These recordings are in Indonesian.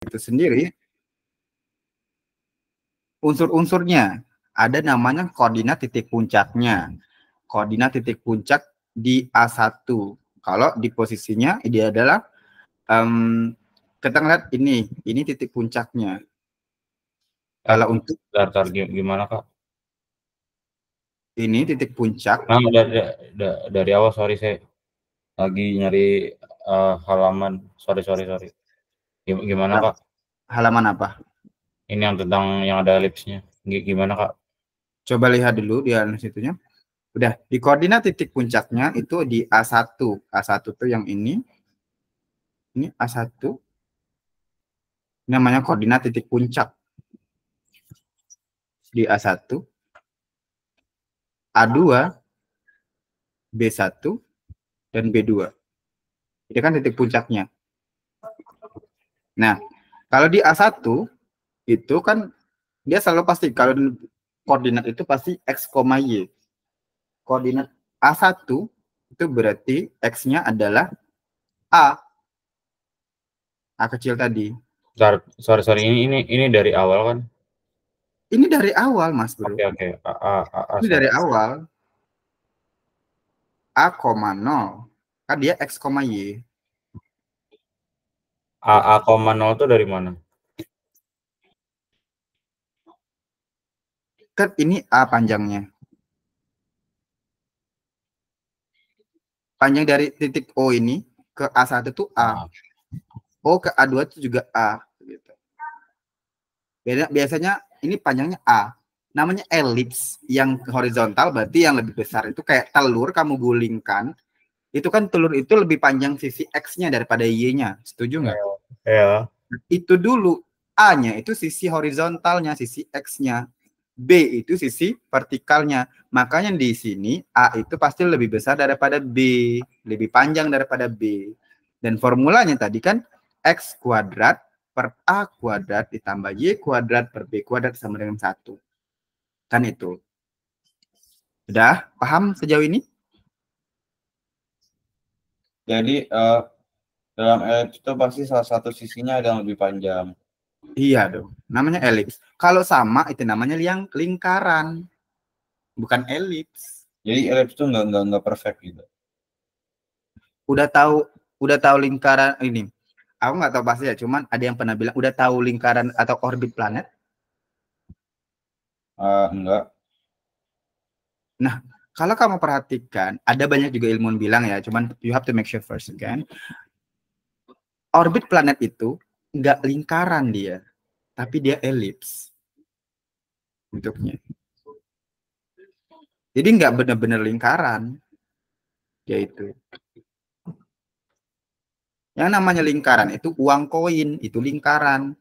itu sendiri, unsur-unsurnya ada namanya koordinat titik puncaknya. Koordinat titik puncak di A1. Kalau di posisinya dia adalah kita ngeliat ini titik puncaknya. Kalau untuk gimana Kak? Ini titik puncak. Nah, dari awal, sorry saya lagi nyari halaman. Sorry. Gimana Kak? Halaman apa? Ini yang tentang yang ada elipsnya. Gimana Kak? Coba lihat dulu di situnya. Udah, di koordinat titik puncaknya itu di A1. A1 tuh yang ini. Ini A1. Ini namanya koordinat titik puncak. Di A1, A2, B1, dan B2. Ini kan titik puncaknya. Nah, kalau di A1 itu kan dia selalu pasti kalau koordinat itu pasti X, Y. Koordinat A1 itu berarti X-nya adalah A. A kecil tadi. Sorry. Ini dari awal kan? Ini dari awal, Mas Bro. Oke. Ini dari awal. A, 0. Kan dia X, Y. A, 0 itu dari mana? Kan ini A panjangnya. Panjang dari titik O ini ke A1 itu A. O ke A2 itu juga A. Gitu. Biasanya ini panjangnya A. Namanya elips yang horizontal, berarti yang lebih besar itu kayak telur kamu gulingkan. Itu kan telur itu lebih panjang sisi X-nya daripada Y-nya. Setuju nggak? Ya. Itu dulu. A-nya itu sisi horizontalnya, sisi X-nya. B itu sisi vertikalnya. Makanya di sini A itu pasti lebih besar daripada B. Lebih panjang daripada B. Dan formulanya tadi kan X kuadrat per A kuadrat ditambah Y kuadrat per B kuadrat sama dengan 1. Kan itu. Sudah paham sejauh ini? Jadi dalam elips itu pasti salah satu sisinya ada yang lebih panjang. Iya dong. Namanya elips. Kalau sama itu namanya lingkaran. Bukan elips. Jadi elips itu nggak perfect gitu. Udah tahu lingkaran ini. Aku nggak tahu pasti ya, cuman ada yang pernah bilang udah tahu lingkaran atau orbit planet. Enggak. Nah, kalau kamu perhatikan, ada banyak juga ilmuwan bilang ya, cuman you have to make sure first, kan? Orbit planet itu nggak lingkaran dia, tapi dia elips bentuknya. Jadi nggak benar-benar lingkaran, yaitu. Yang namanya lingkaran itu uang koin, itu lingkaran.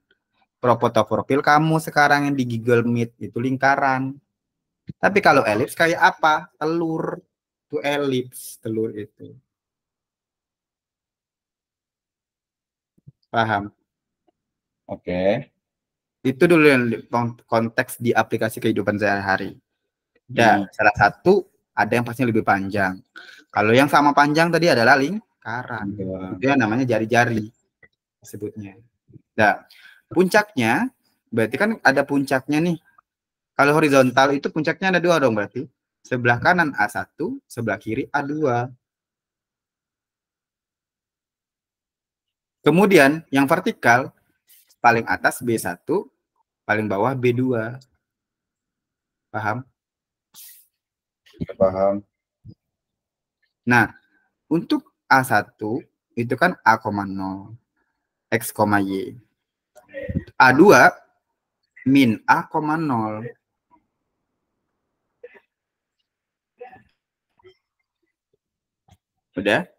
Foto profil kamu sekarang yang di Google Meet itu lingkaran. Tapi kalau elips kayak apa? Telur. Itu elips, telur itu. Paham? Oke. Itu dulu yang konteks di aplikasi kehidupan sehari-hari. Dan salah satu ada yang pasti lebih panjang. Kalau yang sama panjang tadi adalah lingkaran. Itu yang namanya jari-jari sebutnya. Nah, puncaknya berarti kan ada puncaknya nih. Kalau horizontal itu puncaknya ada 2 dong berarti. Sebelah kanan A1, sebelah kiri A2. Kemudian yang vertikal paling atas B1, paling bawah B2. Paham? Paham. Nah, untuk A1 itu kan A, 0, X, Y. A2 min A, 0. Udah?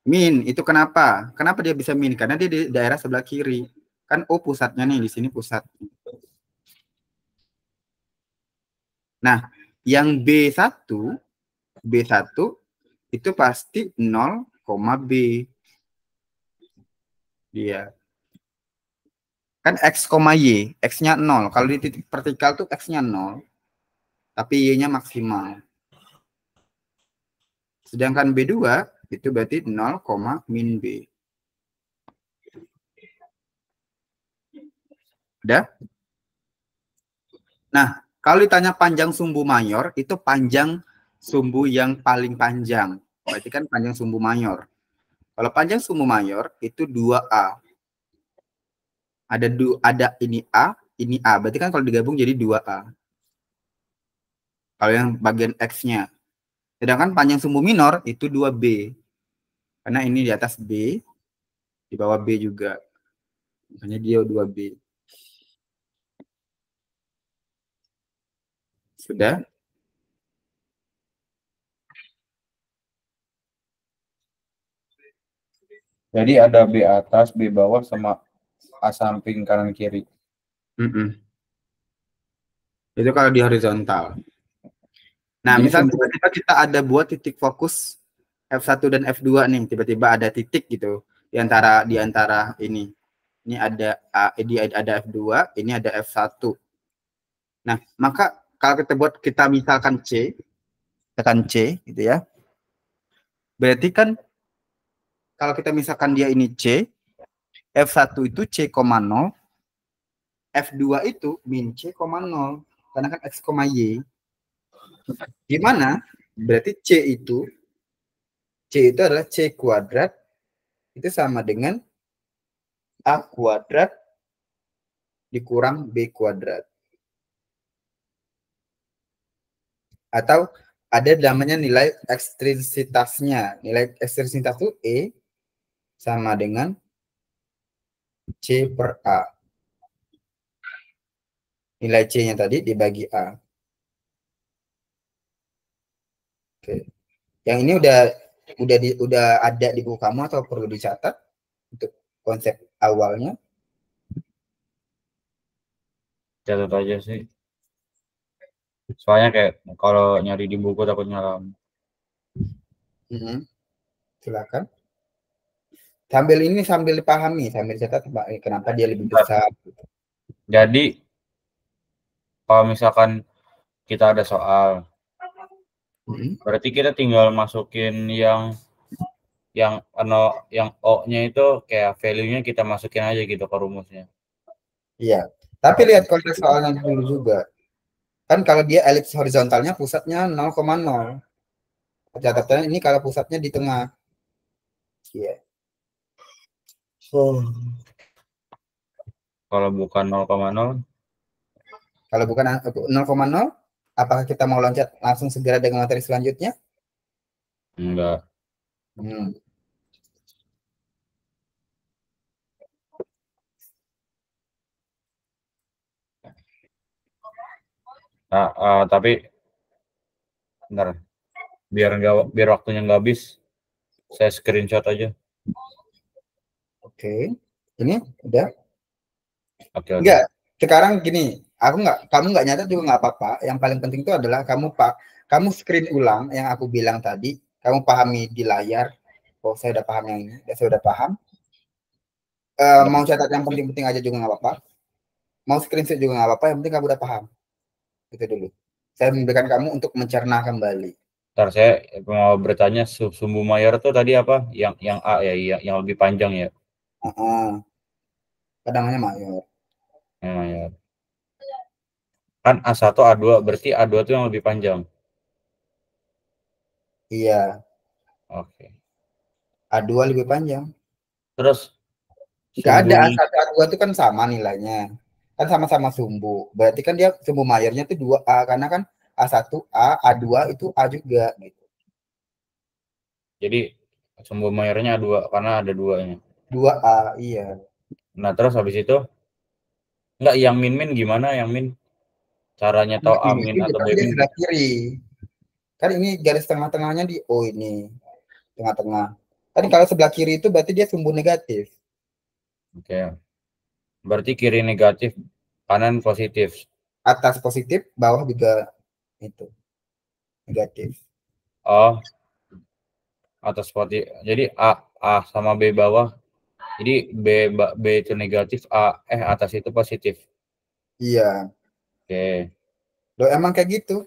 Min itu kenapa? Kenapa dia bisa min? Karena dia di daerah sebelah kiri. Kan O pusatnya nih, di sini pusat. Nah, yang B1 itu pasti 0, B. Dia. Kan X, Y. X-nya 0. Kalau di titik vertikal tuh X-nya 0. Tapi Y-nya maksimal. Sedangkan B2 itu berarti 0, min B. Udah? Nah, kalau ditanya panjang sumbu mayor, itu panjang sumbu yang paling panjang. Berarti kan panjang sumbu mayor. Kalau panjang sumbu mayor itu 2A. Ada ini A, ini A. Berarti kan kalau digabung jadi 2A. Kalau yang bagian X-nya. Sedangkan panjang sumbu minor itu 2B. Karena ini di atas B, di bawah B juga. Makanya dia 2B. Sudah? Jadi ada B atas, B bawah, sama A samping kanan kiri. Itu kalau di horizontal. Nah, Jadi misal tiba-tiba kita ada buat titik fokus F1 dan F2 nih, tiba-tiba ada titik gitu di antara ini. Ini ada ada F2, ini ada F1. Nah, maka kalau kita misalkan C, tekan C gitu ya. Berarti kan kalau kita misalkan dia ini C, F1 itu C,0, F2 itu min C,0 karena kan X, Y. Gimana? Berarti C itu adalah C kuadrat itu sama dengan A kuadrat dikurang B kuadrat. Atau ada namanya nilai ekstrinsitasnya. Nilai ekstrinsitas itu E sama dengan C per A. Nilai C-nya tadi dibagi A. Oke. Yang ini udah ada di buku kamu atau perlu dicatat untuk konsep awalnya? catat aja sih. Soalnya kayak kalau nyari di buku takut nyalam. Silakan. Sambil dipahami, sambil catat kenapa dia lebih besar. Jadi kalau misalkan kita ada soal, berarti kita tinggal masukin yang O-nya itu kayak value-nya kita masukin aja gitu ke rumusnya. Iya. Tapi lihat konteks soalnya dulu juga. Kan kalau dia elips horizontalnya pusatnya 0,0. Catatannya ini kalau pusatnya di tengah. Iya. Kalau bukan 0,0, Kalau bukan 0,0, apakah kita mau loncat langsung segera dengan materi selanjutnya? enggak. Hmm. Tapi bentar, biar waktunya nggak habis, saya screenshot aja. Oke. Ini udah? Oke. Enggak. Sekarang gini, kamu nggak nyatet juga nggak apa-apa. Yang paling penting itu adalah kamu screen ulang yang aku bilang tadi. Kamu pahami di layar. Oh, saya udah paham yang ini. Saya udah paham. Mau catat yang penting-penting aja juga nggak apa-apa. Mau screenshot juga nggak apa-apa. Yang penting kamu udah paham. Itu dulu. Saya memberikan kamu untuk mencerna kembali. Ntar saya mau bertanya sumbu mayor tuh tadi apa? Yang A ya, yang lebih panjang ya. Kan namanya mayor. Yang mayor. Kan A1 A2 berarti A2 tuh yang lebih panjang. Iya. Oke. A2 lebih panjang. Terus Nggak ada sumbunya A1 A2 itu kan sama nilainya. Kan sama-sama sumbu. Berarti kan dia sumbu mayornya itu 2A karena kan A1 A, A2 itu A juga gitu. jadi sumbu mayornya A2 karena ada duanya. 2A, iya. Nah, terus habis itu enggak yang min gimana yang min? Caranya tahu A min atau B Kan dia min? sebelah kiri. Kan ini garis tengah-tengahnya di O ini. Tengah-tengah. Kan kalau sebelah kiri itu berarti dia sumbu negatif. Oke. Berarti kiri negatif, kanan positif. Atas positif, bawah juga itu negatif. Oh, atas positif. Jadi A sama B bawah. Jadi B itu negatif, atas itu positif. Iya. Oke. Loh, emang kayak gitu.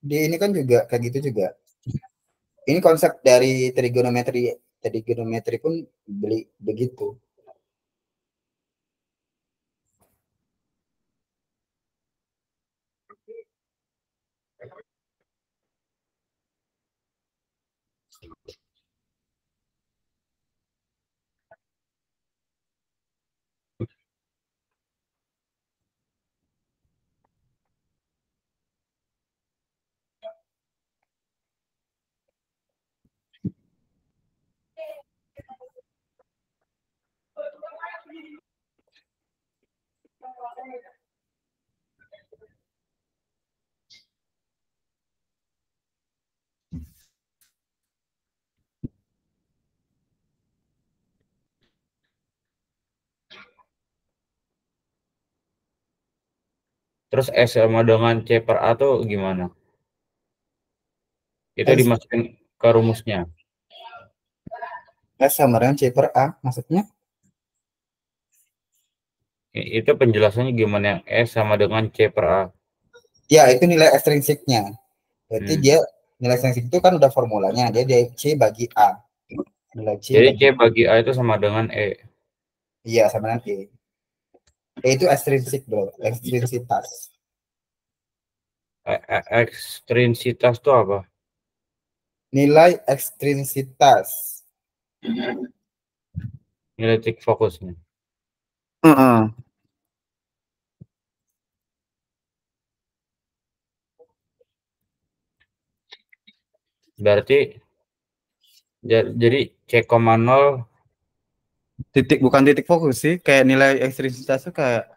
Di ini kan juga kayak gitu juga. Ini konsep dari trigonometri. Trigonometri pun begitu. Terus S sama dengan C per A tuh gimana? Itu S, dimasukin ke rumusnya. S sama dengan C per A, maksudnya? Itu penjelasannya gimana yang S sama dengan C per A? Ya, itu nilai ekstrinsiknya. Berarti dia nilai ekstrinsik itu kan udah formulanya, dia C bagi A. Nilai C Jadi C bagi bagi A itu sama dengan E. Iya, sama dengan E. E itu ekstrinsik, bro. Ekstrinsitas. Ekstrinsitas itu apa? Nilai ekstrinsitas. Nilai titik fokusnya. Berarti jadi C,0 Bukan titik fokus sih, kayak nilai ekstrinsitas itu kayak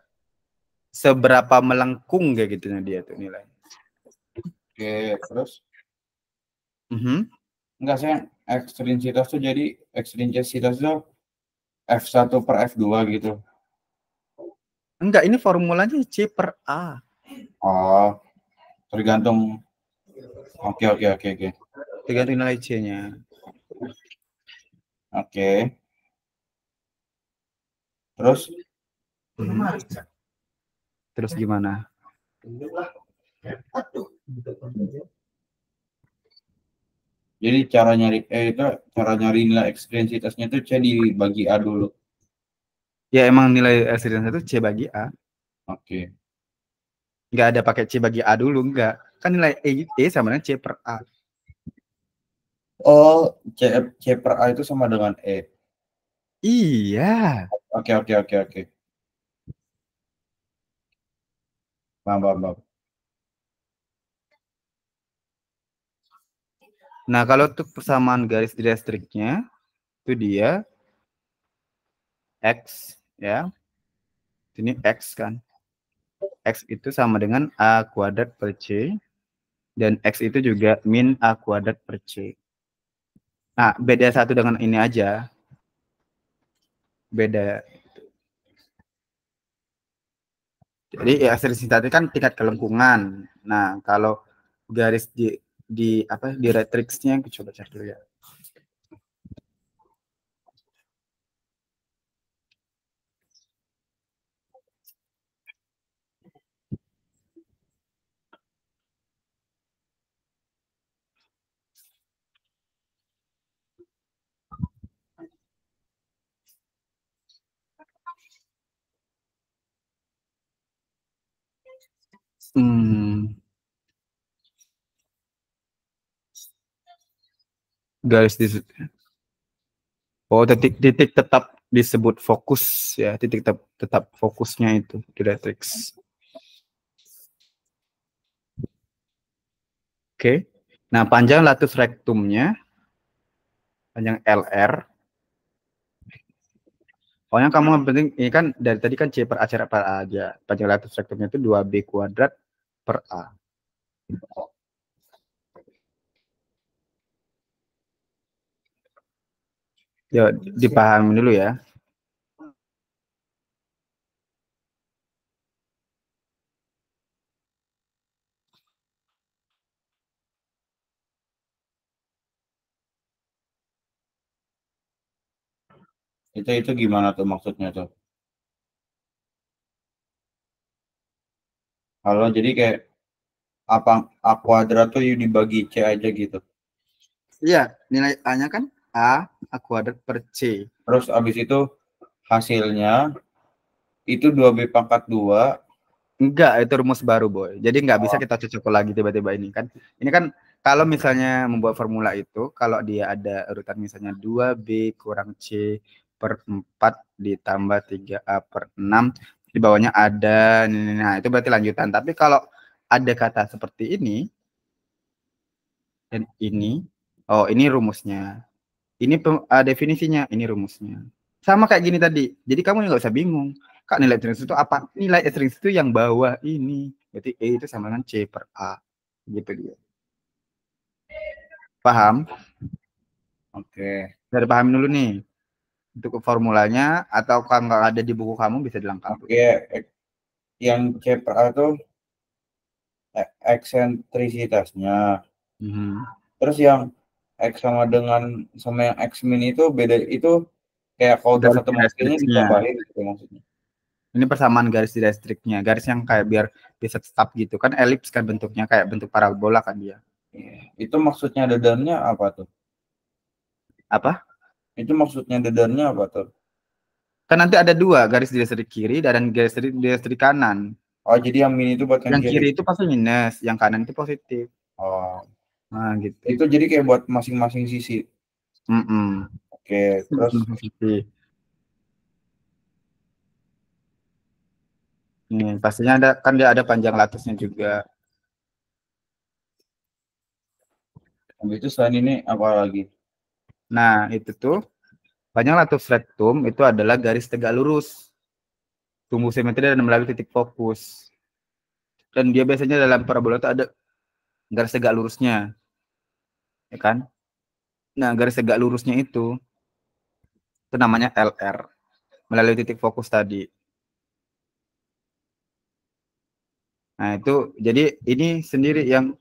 seberapa melengkung kayak gitu dia tuh nilai. Oke, terus Enggak, saya ekstrinsitas tuh jadi ekstrinsitas tuh F1 per F2 gitu. Enggak, ini formulanya C per A. Oh, tergantung. Oke. Tergantung nilai C-nya. Oke. Terus Terus gimana? jadi cara nyari nilai ekstrinsitasnya itu C dibagi A dulu. Ya emang nilai ekstrinsitas itu C bagi A. Oke. Enggak ada pakai C bagi A dulu, enggak. Kan nilai E sama dengan C per A. Oh, C per A itu sama dengan E. Iya. Oke. Paham. Nah, kalau untuk persamaan garis dielektriknya itu dia X ya. Ini X kan. X itu sama dengan A kuadrat per C. Dan X itu juga min A kuadrat per C. Nah, beda satu dengan ini aja. Beda. Jadi ya ekstrinsitas kan tingkat kelengkungan. Nah, kalau garis di apa di retrixnya coba cari dulu ya. Garis di titik tetap disebut fokus ya, titik tetap fokusnya itu di retrix. Oke. Nah, panjang latus rectumnya panjang LR. Pokoknya kamu yang penting ini kan dari tadi kan C per A aja. Panjang latus rectumnya itu 2B kuadrat per A. Ya, dipahami dulu ya. Itu gimana tuh maksudnya tuh? Kalau jadi kayak apa A kuadrat tuh dibagi C aja gitu. Iya, nilai A-nya kan A kuadrat per C. Terus abis itu hasilnya itu 2B pangkat 2 Enggak, itu rumus baru, Boy. Jadi nggak bisa Oh, kita cocok lagi tiba-tiba ini kan. Ini kan kalau misalnya membuat formula itu, kalau dia ada urutan misalnya 2B kurang C per 4 ditambah 3A per 6, di bawahnya ada, nah itu berarti lanjutan. Tapi kalau ada kata seperti ini, dan ini, oh ini rumusnya. Ini definisinya, ini rumusnya. Sama kayak gini tadi. Jadi kamu nggak usah bingung. Kak, nilai ekstrinsi itu apa? Nilai ekstrinsi itu yang bawah ini. Berarti E itu sama dengan C per A. Gitu dia. Paham? oke. Dari paham dulu nih. Untuk formulanya, atau kalau nggak ada di buku kamu bisa dilengkapi. Oke, yang C per A tuh eksentrisitasnya. Mhm. Terus yang X sama yang X min itu beda, itu kayak kalau udah Garis ketemu hasilnya direkstriknya. ditambahin gitu maksudnya. Ini persamaan garis direkstriknya. Garis yang kayak biar bisa tetap gitu. Kan elips kan bentuknya. Kayak bentuk parabola kan dia. Iya. Itu maksudnya dadarnya apa tuh? Apa? Itu maksudnya dadarnya apa tuh? Kan nanti ada dua. Garis direkstrik kiri dan garis direkstrik kanan. Oh, jadi yang min itu buat yang Yang kiri. kiri itu pasti minus, yang kanan itu positif. Oh, Nah, gitu. itu jadi kayak buat masing-masing sisi. Mm-mm. Oke, terus Positif. Nih, pastinya ada kan dia ada panjang lattice-nya juga. habis itu selain ini apa lagi? Nah, itu tuh panjang lattice rectum itu adalah garis tegak lurus, tumbuh simetri dan melalui titik fokus. Dan dia biasanya dalam parabola itu ada garis tegak lurusnya, ya kan? Nah, garis tegak lurusnya itu namanya LR, melalui titik fokus tadi. Nah, itu jadi ini sendiri yang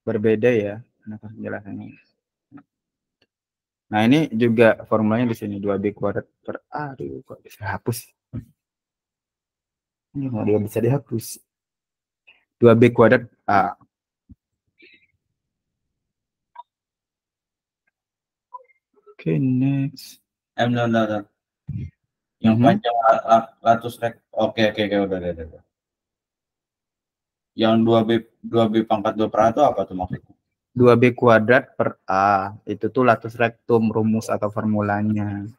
berbeda ya. Nah, penjelasannya. Nah, ini juga formulanya di sini 2B kuadrat per A. Aduh, kok bisa hapus? Ini nggak dia bisa dihapus. 2B kuadrat A. Oke, next. Bentar, bentar, bentar. Yang Mhm. panjang ratus rek. Oke, oke, oke, udah. Yang 2B pangkat 2 per A itu apa tuh maksudnya? 2B kuadrat per A. Itu tuh latus rectum, rumus atau formulanya.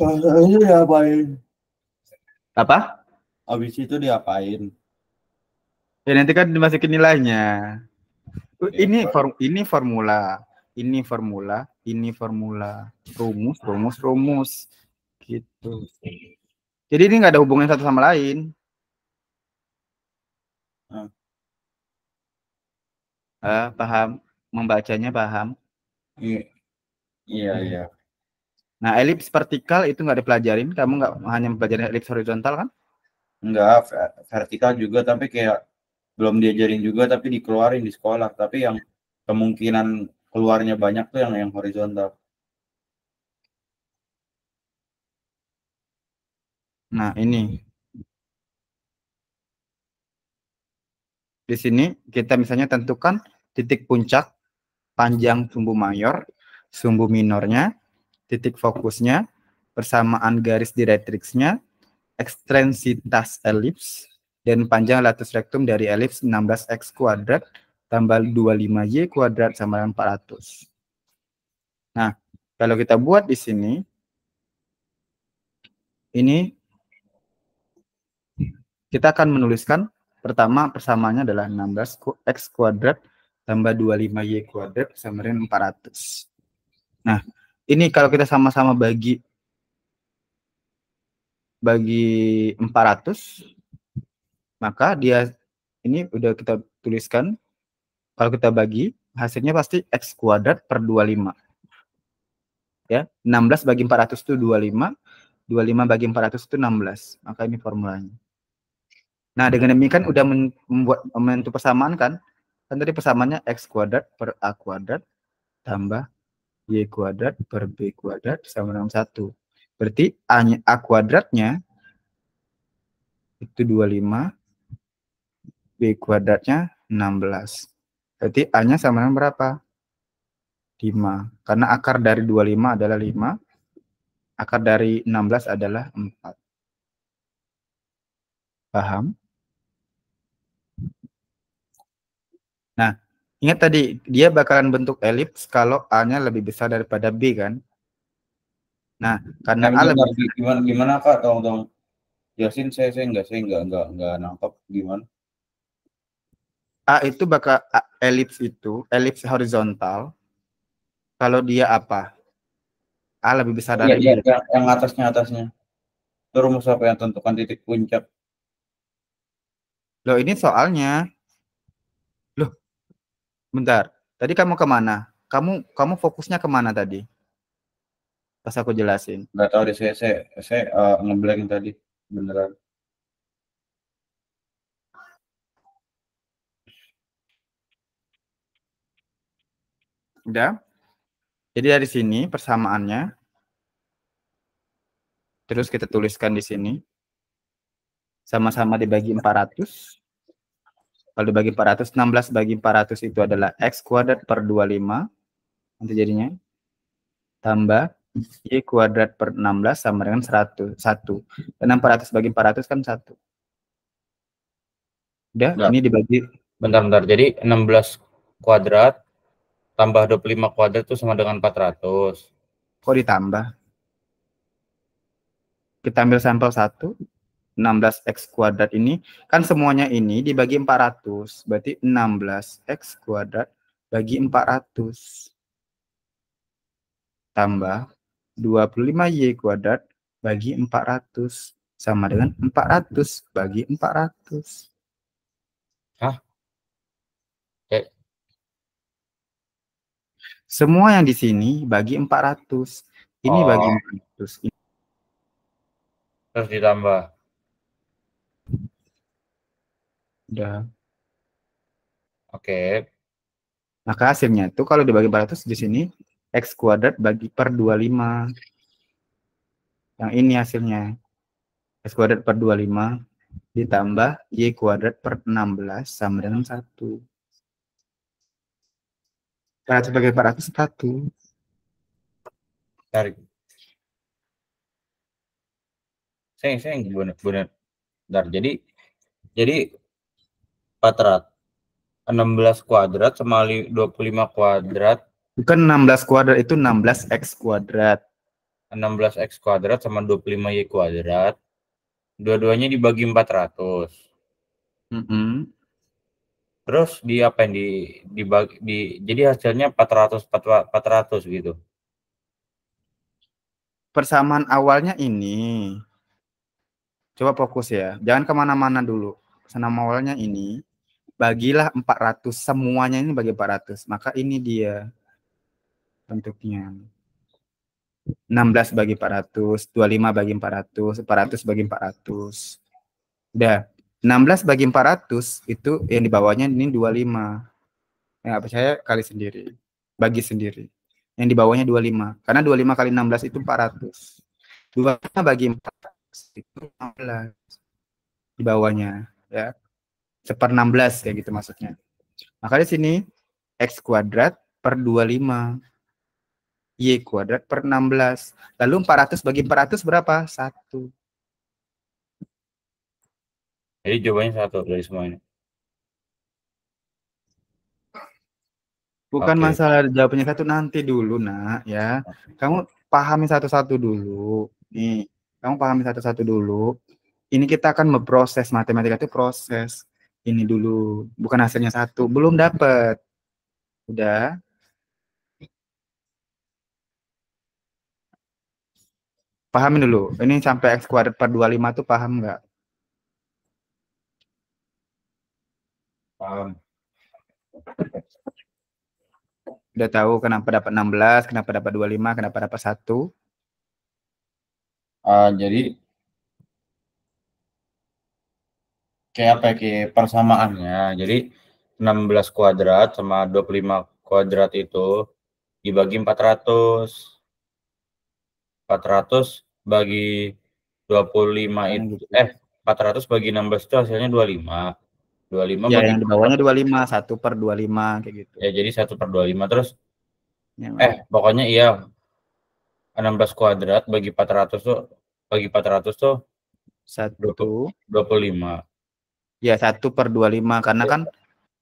Itu diapain? Apa? Habis itu diapain? Ya nanti kan dimasukin nilainya. Ya, Ini formula. Ini formula, ini formula. Rumus. Gitu. Jadi ini nggak ada hubungan satu sama lain. nah, Paham? Membacanya paham? iya, iya, iya. Nah, elips vertikal itu nggak dipelajarin. Kamu nggak hanya mempelajari elips horizontal kan? Enggak, vertikal juga, tapi kayak belum diajarin juga, tapi dikeluarin di sekolah. Tapi yang kemungkinan keluarnya banyak tuh yang horizontal. Nah, ini. Di sini kita misalnya tentukan titik puncak, panjang sumbu mayor, sumbu minornya, titik fokusnya, persamaan garis direktriksnya, ekstrensitas elips, dan panjang latus rectum dari elips 16x kuadrat tambah 25y kuadrat sama dengan 400. Nah, kalau kita buat di sini, ini kita akan menuliskan pertama persamaannya adalah 16x kuadrat tambah 25y kuadrat sama dengan 400. Nah, ini kalau kita sama-sama bagi 400, maka dia ini udah kita tuliskan. Kalau kita bagi, hasilnya pasti x kuadrat per 25. Ya, 16 bagi 400 itu 25, 25 bagi 400 itu 16. Maka ini formulanya. Nah, dengan demikian udah membentuk persamaan kan? Kan tadi persamaannya x kuadrat per a kuadrat tambah y kuadrat per b kuadrat sama dengan 1. Berarti a kuadratnya itu 25, b kuadratnya 16. Berarti a-nya sama dengan berapa? 5. Karena akar dari 25 adalah 5, akar dari 16 adalah 4. Paham? Nah, ingat tadi dia bakalan bentuk elips kalau A-nya lebih besar daripada B kan? Nah, karena A lebih Bentar, besar, gimana gimana Kak? Tolong jelasin, saya nggak nangkap gimana. A itu bakal elips horizontal kalau dia apa? A lebih besar Ya, dari ya, B. yang atasnya. Itu rumus apa yang tentukan titik puncak? Loh, ini soalnya. Loh, bentar. Tadi kamu kemana? Kamu fokusnya kemana tadi? Pas aku jelasin. Nggak tahu deh, saya ngeblank tadi beneran. Udah? Jadi dari sini persamaannya. Terus kita tuliskan di sini. Sama-sama dibagi 400. Kalau dibagi 400, 16 bagi 400 itu adalah X kuadrat per 25. Nanti jadinya. Tambah Y kuadrat per 16 sama dengan 100. Karena 400 bagi 400 kan 1. Udah, Nggak, ini dibagi. bentar. Jadi 16 kuadrat tambah 25 kuadrat itu sama dengan 400. Kok ditambah? Kita ambil sampel 1. 16x kuadrat ini. Kan semuanya ini dibagi 400. Berarti 16x kuadrat bagi 400. Tambah 25y kuadrat bagi 400. Sama dengan 400 bagi 400. Hah? Eh, Semua yang di sini bagi 400. Ini bagi oh, 400. terus ditambah. Udah. Oke, Maka hasilnya itu kalau dibagi 400 di sini x kuadrat bagi per 25. Yang ini hasilnya. X kuadrat per 25 ditambah Y kuadrat per 16 sama dengan 1. 400 bagi 400, 1. tarik. Saya bener. Bentar, jadi 400, 16 kuadrat sama 25 kuadrat, Bukan 16 kuadrat, itu 16x kuadrat. 16x kuadrat sama 25y kuadrat. Dua-duanya dibagi 400. Terus di apa yang dibagi jadi hasilnya 400 gitu. Persamaan awalnya ini. Coba fokus ya. Jangan kemana-mana dulu. Persamaan awalnya ini. Bagilah 400. Semuanya ini bagi 400. Maka ini dia bentuknya. 16 bagi 400, 25 bagi 400, 400 bagi 400. Udah. 16 bagi 400 itu yang di bawahnya ini 25. Yang nggak percaya kali sendiri. Bagi sendiri. Yang di bawahnya 25. Karena 25 kali 16 itu 400. 25 bagi 400 itu 16. Di bawahnya. Ya. 1/16 kayak gitu maksudnya. Maka di sini X kuadrat per 25. Y kuadrat per 16. Lalu 400 bagi 400 berapa? 1. Jadi jawabannya 1 dari semua ini. Bukan Oke. masalah jawabannya 1, nanti dulu nak ya. Kamu pahami satu-satu dulu. Nih, kamu pahami satu-satu dulu. Ini kita akan memproses matematika itu proses. Ini dulu, bukan hasilnya 1. Belum dapat. Udah. Pahamin dulu. Ini sampai X kuadrat per 25 tuh paham nggak? Paham. Udah tahu kenapa dapat 16, kenapa dapat 25, kenapa dapat 1? Jadi kayak apa ya, kayak persamaannya. Jadi 16 kuadrat sama 25 kuadrat itu dibagi 400. 400 bagi 25 Makanya itu gitu. 400 bagi 16 itu hasilnya 25. 25 Ya, bagi yang di bawahnya 25, 1/25 kayak gitu. ya jadi 1/25 terus Ya, pokoknya iya 16 kuadrat bagi 400 tuh 1. 25. Ya, 1/25 karena kan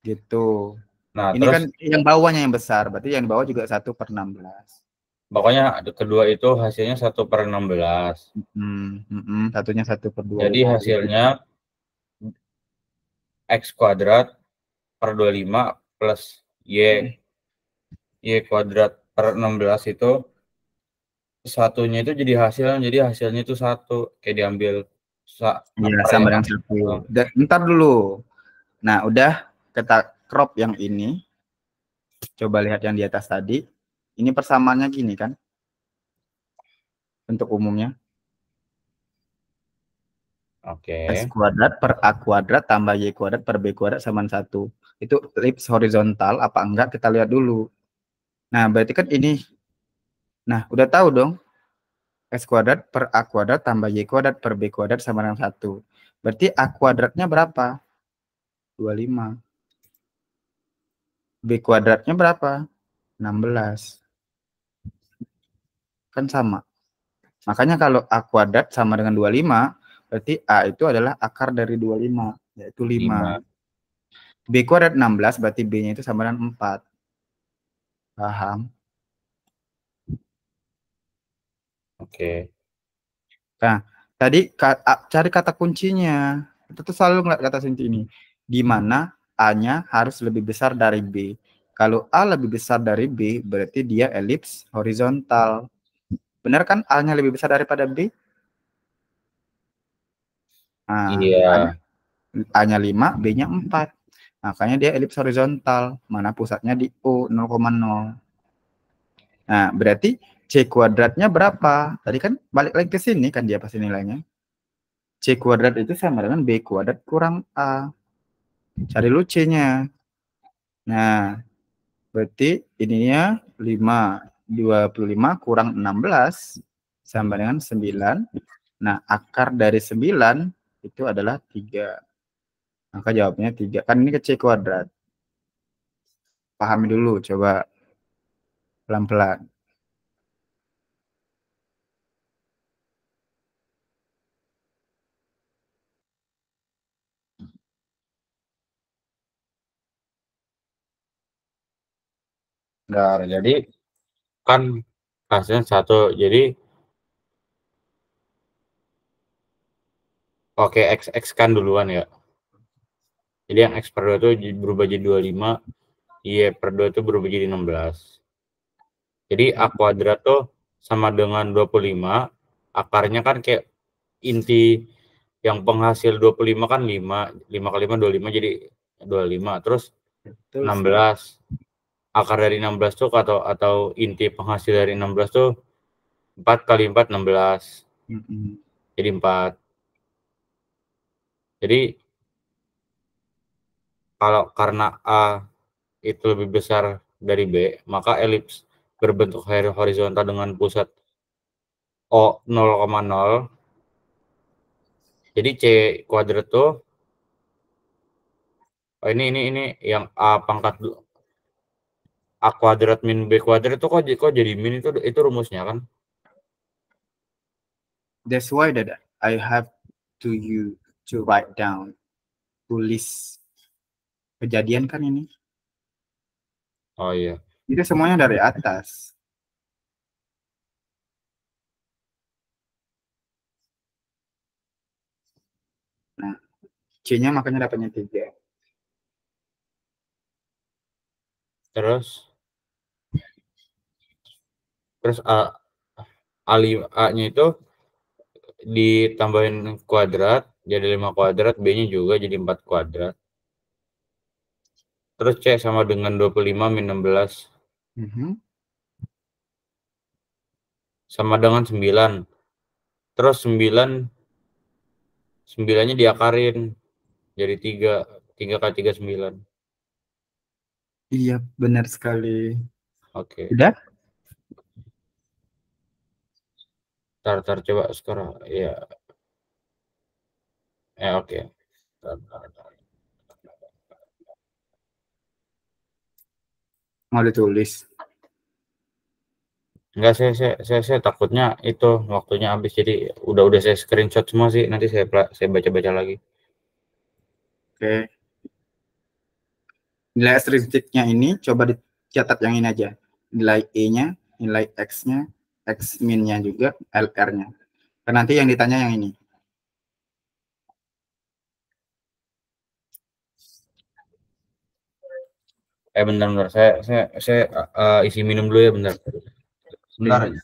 gitu. Nah, Ini kan terus yang bawahnya yang besar, berarti yang bawah juga 1/16. pokoknya kedua itu hasilnya 1/16. Satunya Jadi 1/25. hasilnya X kuadrat per 25 plus Y kuadrat per 16 itu satunya itu jadi hasilnya itu 1 kayak diambil Iya, akar sama yang dengan 1. Ntar dulu. Nah, udah kita crop yang ini. Coba lihat yang di atas tadi. Ini persamaannya gini kan? Untuk umumnya. X Oke. kuadrat per A kuadrat tambah Y kuadrat per B kuadrat sama 1. Itu elips horizontal apa enggak kita lihat dulu. Nah, berarti kan ini. Nah, udah tahu dong. X kuadrat per A kuadrat tambah Y kuadrat per B kuadrat sama dengan 1. Berarti A kuadratnya berapa? 25. B kuadratnya berapa? 16. Kan sama. Makanya kalau A kuadrat sama dengan 25, berarti A itu adalah akar dari 25, yaitu 5. 5. B kuadrat 16, berarti B-nya itu sama dengan 4. Paham? Oke. Nah, tadi cari kata kuncinya. Kita tuh selalu ngeliat kata kunci ini. Di mana A-nya harus lebih besar dari B. Kalau A lebih besar dari B, berarti dia elips horizontal. Benar kan A-nya lebih besar daripada B? Nah, Iya. A-nya 5, B-nya 4. Makanya dia elips horizontal. Mana pusatnya di O, 0,0. Nah, berarti C kuadratnya berapa? Tadi kan balik lagi ke sini kan dia pasti nilainya. C kuadrat itu sama dengan B kuadrat kurang A. Cari lu C-nya. Nah, berarti ininya 5. 25 kurang 16 sama dengan 9. Nah, akar dari 9 itu adalah 3. Maka jawabnya 3. Kan ini ke C kuadrat. Pahami dulu, coba pelan-pelan. Bentar, jadi kan hasilnya 1. Jadi oke, X kan duluan ya. Jadi yang X per 2 itu berubah jadi 25, Y per 2 itu berubah jadi 16. Jadi A kuadrat tuh sama dengan 25, akarnya kan kayak inti yang penghasil 25 kan 5 kali 5 25 jadi 25. Terus Betul 16. Akar dari 16 tuh atau inti penghasil dari 16 tuh 4 kali 4 16. Jadi 4. Jadi karena A itu lebih besar dari B, maka elips berbentuk horizontal dengan pusat O 0,0. Jadi C kuadrat tuh ini yang A pangkat A kuadrat min B kuadrat itu kok jadi min itu rumusnya kan? That's why that I have to write down, tulis kejadian kan ini. Oh iya. Itu semuanya dari atas. Nah, C-nya makanya dapatnya 3. Terus A-nya itu ditambahin kuadrat jadi 5 kuadrat, B-nya juga jadi 4 kuadrat. Terus C sama dengan 25 min 16 sama dengan 9. Terus 9-nya diakarin jadi 3. 3 kali 3 9. Iya, benar sekali. Oke. Udah? Tar coba sekarang. Ya. Oke. Tar. Mau ditulis. Enggak, saya takutnya itu waktunya habis, jadi udah saya screenshot semua sih, nanti saya baca-baca lagi. Oke. Nilai ekstrinsiknya ini coba dicatat yang ini aja. Nilai E-nya, nilai X-nya, X-min-nya juga, LR-nya. Karena nanti yang ditanya yang ini. Bentar, saya isi minum dulu ya, bentar. Bentar aja.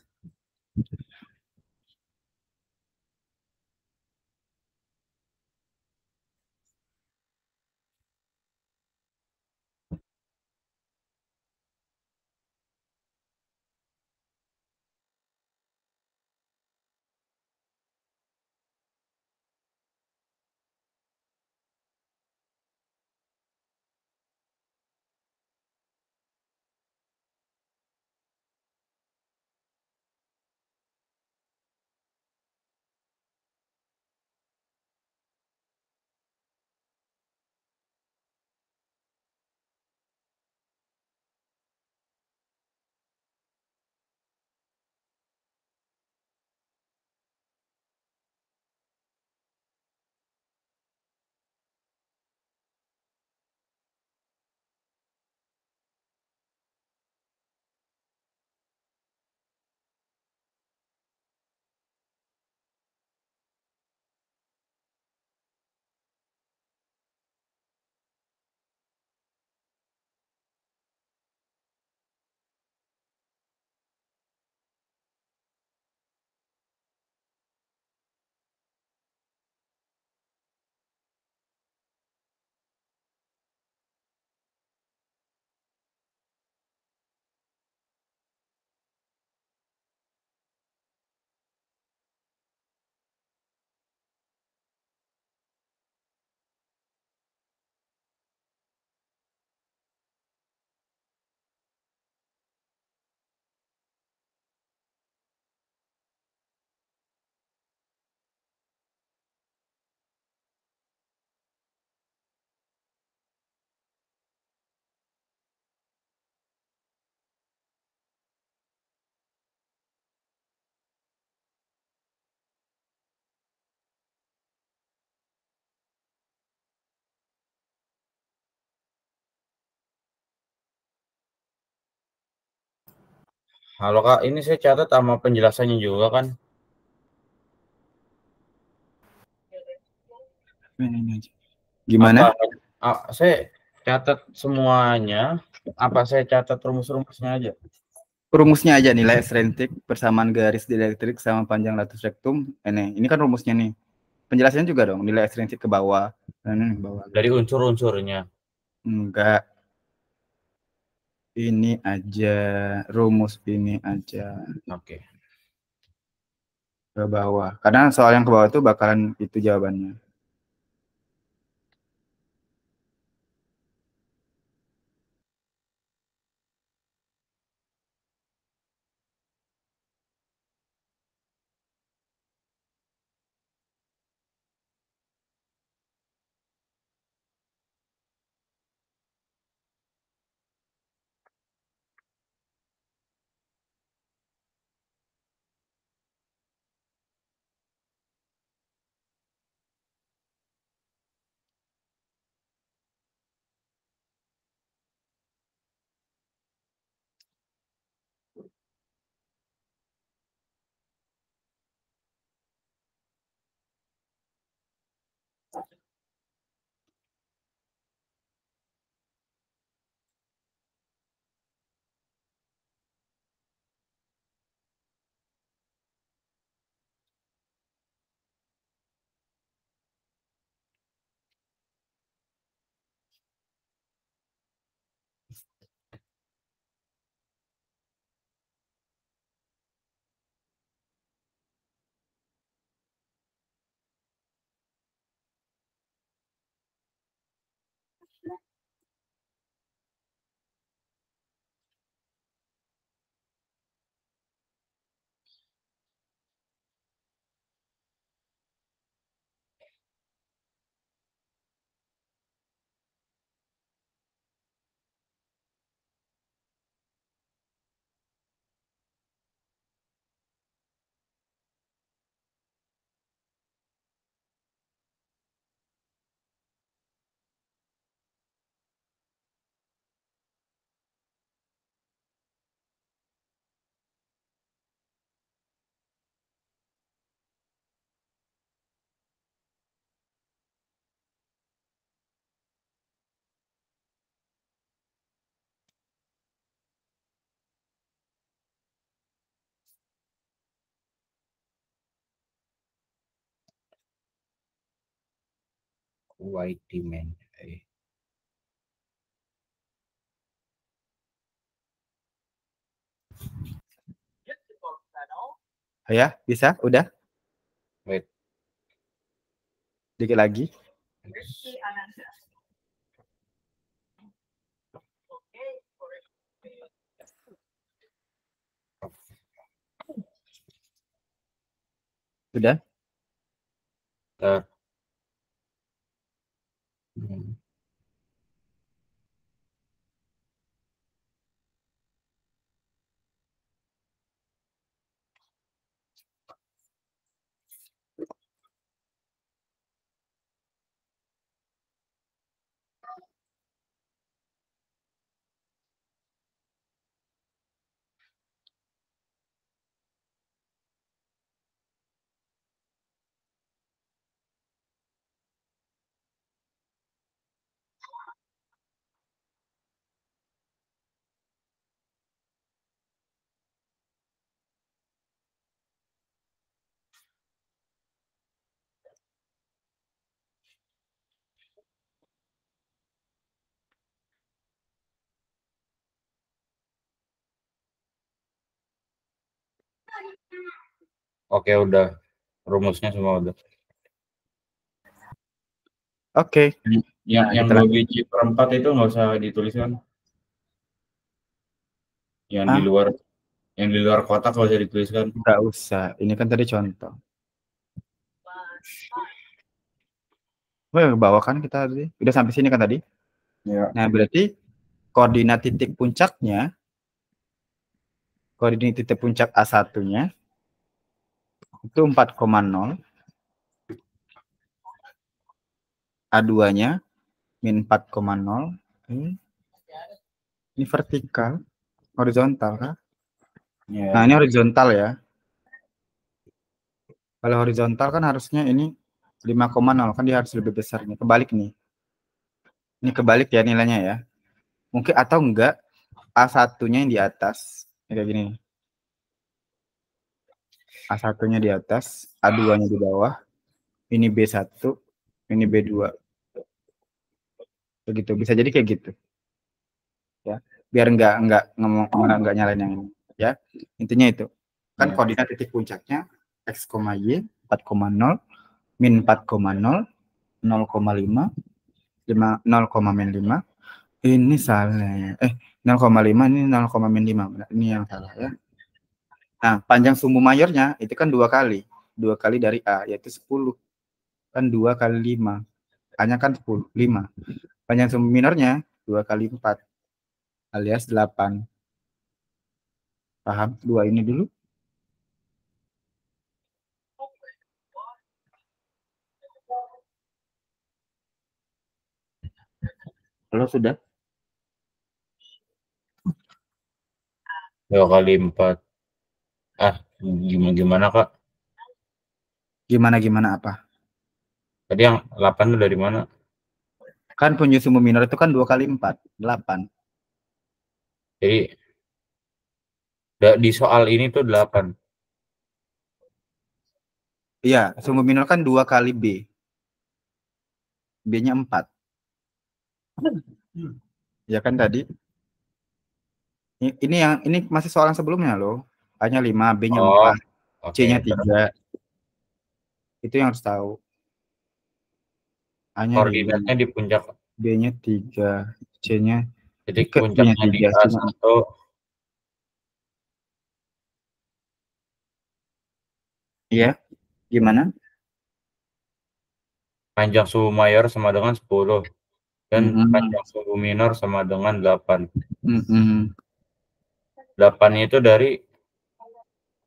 Halo Kak, ini saya catat sama penjelasannya juga kan. Ini aja. Apa Gimana? saya catat semuanya, apa saya catat rumus-rumusnya aja? Rumusnya aja, nilai ekstrinsik, persamaan garis dielektrik sama panjang latus rektum. Ini kan rumusnya nih. Penjelasannya juga dong, nilai ekstrinsik ke bawah. Ini bawah. Dari unsur-unsurnya. Enggak, ini aja, rumus ini aja Oke. ke bawah. Karena soal yang ke bawah itu bakalan itu jawabannya. Wide demand. Ya, bisa? Udah? Wait. Dikit lagi. Sudah? Oke, udah. Rumusnya semua udah. Oke. Yang 2 biji per 4 itu nggak usah dituliskan. Yang di luar kotak nggak usah dituliskan. Nggak usah. Ini kan tadi contoh. Ke bawah kan kita tadi. Udah sampai sini kan tadi? Ya. Nah, berarti koordinat titik puncak A1-nya itu 4,0. A2-nya min 4,0. Ini vertikal, horizontal kan? Ya. Nah, ini horizontal ya. Kalau horizontal kan harusnya ini 5,0 kan, dia harus lebih besar. Ini kebalik nih. Ini kebalik ya nilainya ya. Mungkin atau enggak A1-nya yang di atas. Kayak gini. A1-nya di atas, A2-nya di bawah. Ini B1, ini B2. Begitu, bisa jadi kayak gitu. Ya. Biar enggak nyalain yang ini, ya. Intinya itu. Kan koordinat titik puncaknya X, Y 4,0 min 4,0 0,5 0,5 ini salah 0,5 ini 0,5 ini yang salah ya. Nah, panjang sumbu mayornya itu kan 2 kali dari A yaitu 10 kan 2 kali 5 A-nya kan 10 5. Panjang sumbu minornya 2 kali 4 alias 8. Paham? 2 ini dulu. Kalau sudah 2 kali 4. Gimana Kak? Gimana apa? Tadi yang 8 itu dari mana? Kan panjang sumbu minor itu kan 2 kali 4 8. Jadi di soal ini tuh 8. Iya, sumbu minor kan 2 kali B. B-nya 4. Ya kan tadi. Ini masih soal yang sebelumnya loh. A-nya 5, B-nya 4, C-nya 3. Itu yang harus tahu. A-nya 5. Koordinatnya di puncak. B-nya 3, C-nya titik puncaknya di A1. Iya. Gimana? Panjang sumbu mayor sama dengan 10 dan panjang sumbu minor sama dengan 8. 8 itu dari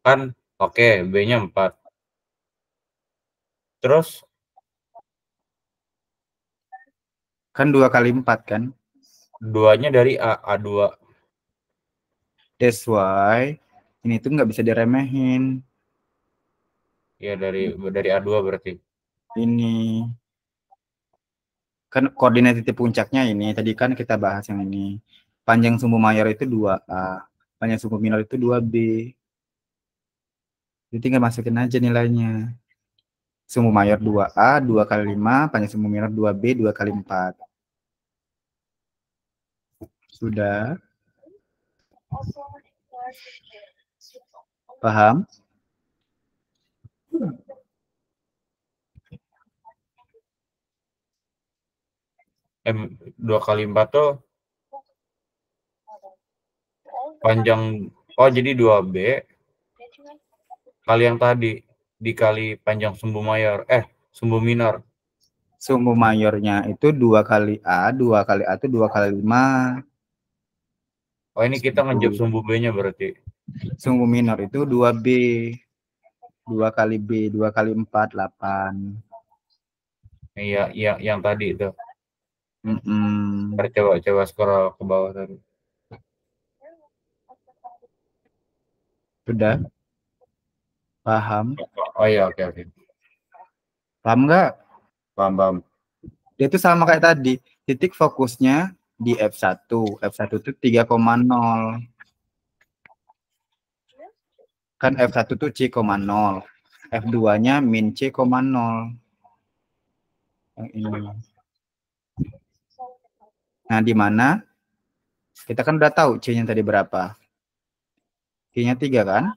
kan oke, B-nya 4. Terus kan 2 kali 4 kan? 2-nya dari A2. That's why ini tuh nggak bisa diremehin. Ya dari A2 berarti. Ini kan koordinat titik puncaknya ini. Tadi kan kita bahas yang ini. Panjang sumbu mayor itu 2A. Panjang sumbu minor itu 2B. Jadi tinggal masukin aja nilainya. Sumbu mayor 2A, 2 kali 5, panjang sumbu minor 2B, 2 kali 4. Sudah? Paham? M 2 kali 4 tuh panjang, oh jadi 2B kali yang tadi dikali panjang sumbu mayor, sumbu minor. Sumbu mayornya itu 2 kali A, 2 kali A itu 2 kali 5. Oh ini kita ngejep sumbu B-nya berarti. Sumbu minor itu 2B. 2 kali B, 2 kali 4, 8. Iya, yang tadi itu. Mm-mm. Coba scroll ke bawah tadi. Sudah? Paham? Oh iya, oke. Paham nggak? Paham. Dia itu sama kayak tadi. Titik fokusnya di F1. F1 itu 3,0. Kan F1 itu C,0. F2-nya min C,0. Yang ini. Nah, di mana? Kita kan udah tahu C-nya tadi berapa. C-nya 3 kan?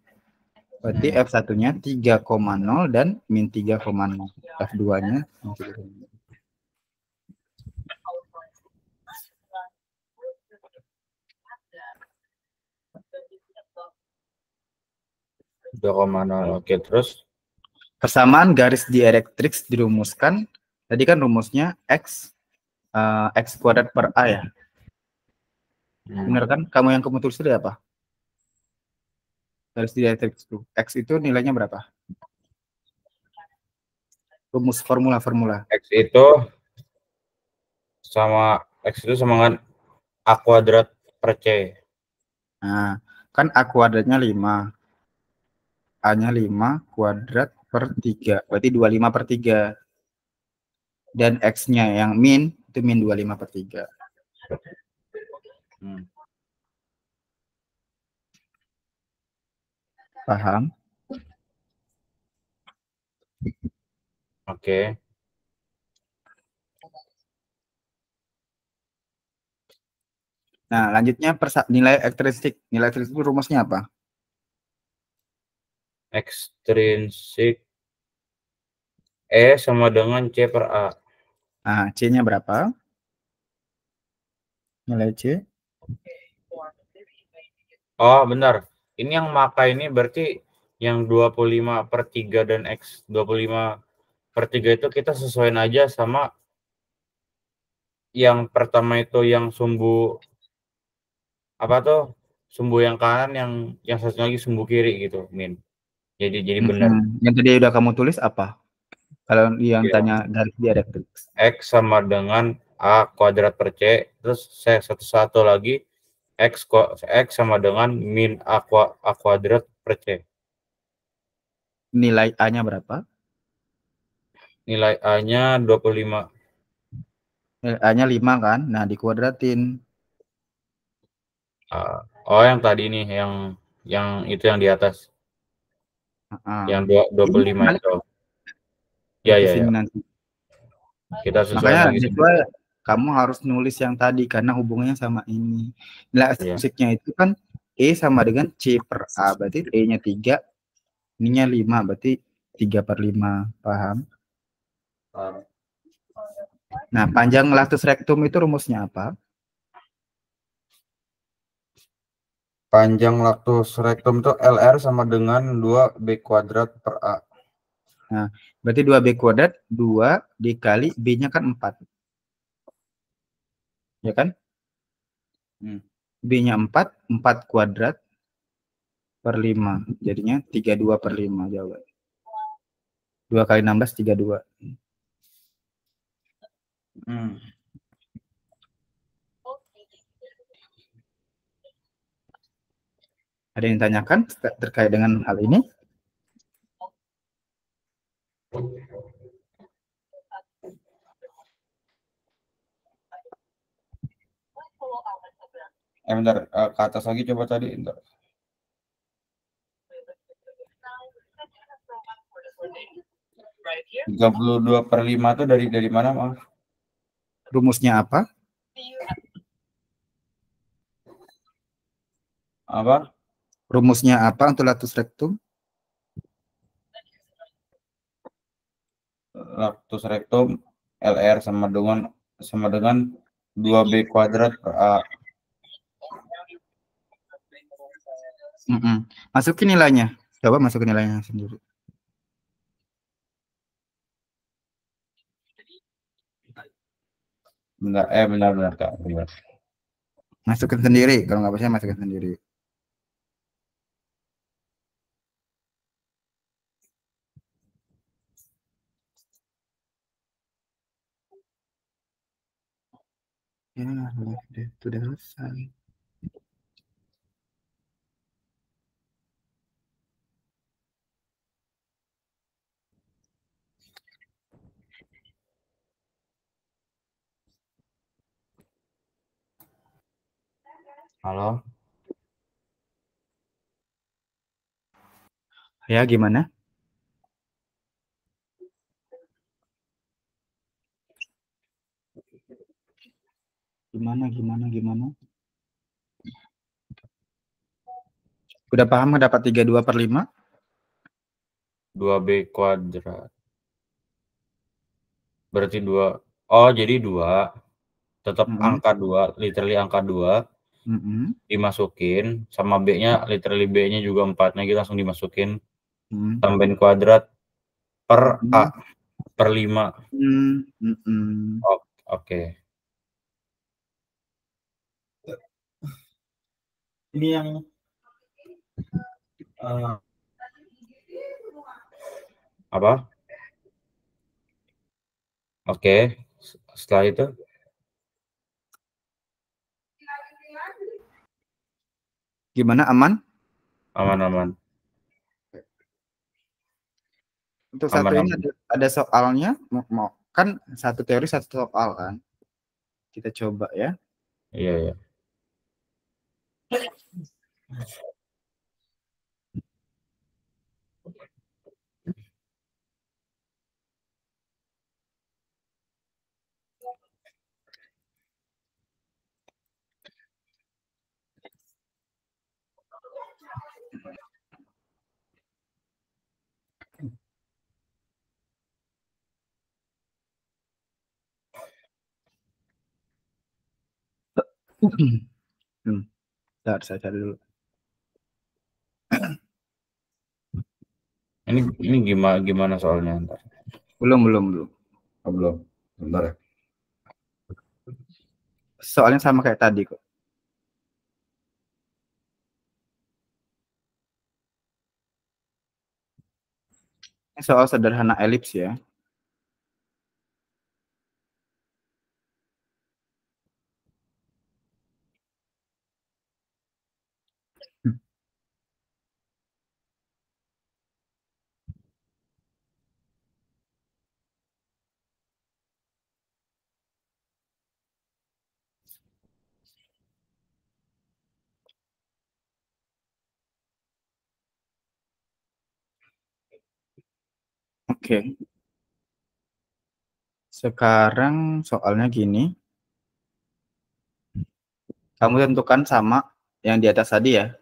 Berarti F1-nya 3,0 dan min 3,0. F2-nya min 3,0. Oke, terus Persamaan garis dielektriks dirumuskan. Tadi kan rumusnya X kuadrat per A ya. Benar kan? Kamu tulis tadi apa? Garis dielektriks itu. X itu nilainya berapa? Rumus formula. X itu sama dengan A kuadrat per C. Nah, kan A kuadratnya 5. A-nya 5 kuadrat per 3. Berarti 25 per 3. Dan X-nya yang min, itu min 25 per 3. Paham? Oke. Nah, lanjutnya nilai ekstrinsik. Nilai ekstrinsik itu rumusnya apa? Ekstrinsik E sama dengan C per A. Nah, C-nya berapa? Nilai C? Oh, benar. Ini yang maka ini berarti yang 25 per 3 dan X 25 per 3 itu kita sesuaiin aja sama yang pertama itu yang sumbu apa tuh? Sumbu yang kanan, yang satu lagi sumbu kiri gitu, min. Jadi benar. Yang tadi udah kamu tulis apa? Kalau yang Ya. tanya garis dielektriks. X sama dengan A kuadrat per C, terus saya satu lagi X sama dengan min A kuadrat per C. Nilai A-nya berapa? Nilai A-nya 25. Nilai A-nya 5 kan? Nah, dikuadratin. Oh, yang tadi nih, yang itu yang di atas. Yang 25 itu. Ya. Nanti. Kita sesuai Makanya lagi. kamu harus nulis yang tadi karena hubungannya sama ini. Nilai ekstrinsiknya itu kan E sama dengan C per A. Berarti E-nya 3, ininya 5. Berarti 3 per 5. Paham? Nah, panjang latus rektum itu rumusnya apa? Panjang latus rektum itu LR sama dengan 2B kuadrat per A. Nah, berarti 2B kuadrat, 2 dikali B-nya kan 4. Ya kan? B-nya 4, 4 kuadrat per 5. Jadinya 32 per 5 jawaban. 2 kali 16, 32. Ada yang tanyakan terkait dengan hal ini? Bentar, ke atas lagi coba tadi. Bentar. 32/5 itu dari mana, Mas? Rumusnya apa? Apa? Rumusnya apa untuk latus rektum? Latus rektum LR sama dengan 2B kuadrat per A. Masukin nilainya. Coba masukin nilainya sendiri. Benar Kak. Benar. Masukin sendiri. Kalau nggak percaya masukin sendiri. Ya, sudah selesai. Halo? Ya, gimana? Gimana? Udah paham dapat 32/5? 2B kuadrat. Berarti 2. Oh, jadi 2. Tetap angka 2, literally angka 2. Dimasukin sama B-nya, literally B-nya juga 4-nya gitu langsung dimasukin. Tambahin kuadrat per A per 5. Oke. Ini yang apa? Oke. Setelah itu gimana, aman? Aman. Untuk satu ini ada soalnya, mau kan satu teori satu soal kan. Kita coba ya. Iya. Bentar, saya cari dulu. Ini gimana soalnya ntar? Belum. Oh, belum. Bentar ya. Soalnya sama kayak tadi kok. Ini soal sederhana elips ya. Oke. Sekarang soalnya gini. Kamu tentukan sama yang di atas tadi ya.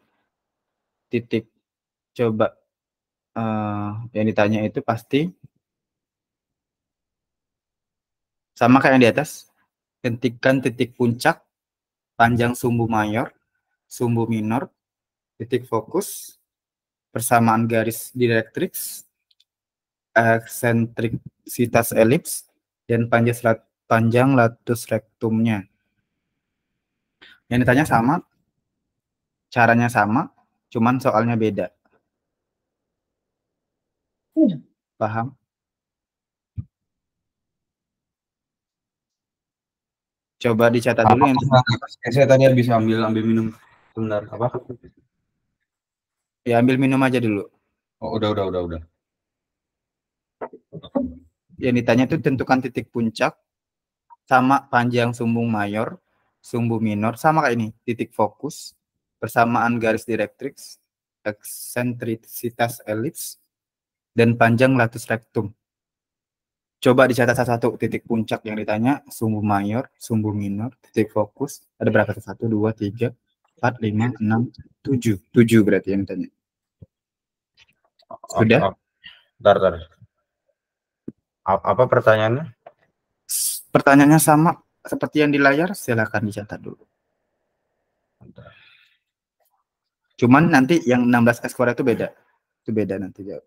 Titik. Coba. Yang ditanya itu pasti sama kayak yang di atas. Hentikan titik puncak, panjang sumbu mayor, sumbu minor, titik fokus, persamaan garis direktrix, eksentrisitas elips, dan panjang latus rektumnya. Yang ditanya sama, caranya sama, cuman soalnya beda. Paham? Coba dicatat dulu yang saya tadi bisa ambil minum. Bentar, apa? ya, ambil minum aja dulu. Oh, udah. Yang ditanya itu tentukan titik puncak sama panjang sumbu mayor, sumbu minor sama kayak ini, titik fokus, persamaan garis direktrix, eksentrisitas elips, dan panjang latus rektum. Coba dicatat satu-satu titik puncak yang ditanya, sumbu mayor, sumbu minor, titik fokus. Ada berapa? 1, 2, 3, 4, 5, 6, 7. 7 berarti yang ditanya. Sudah? Bentar. Apa pertanyaannya? Pertanyaannya sama seperti yang di layar, silakan dicatat dulu. Cuman nanti yang 16 ekskor itu beda. Itu beda nanti jawab.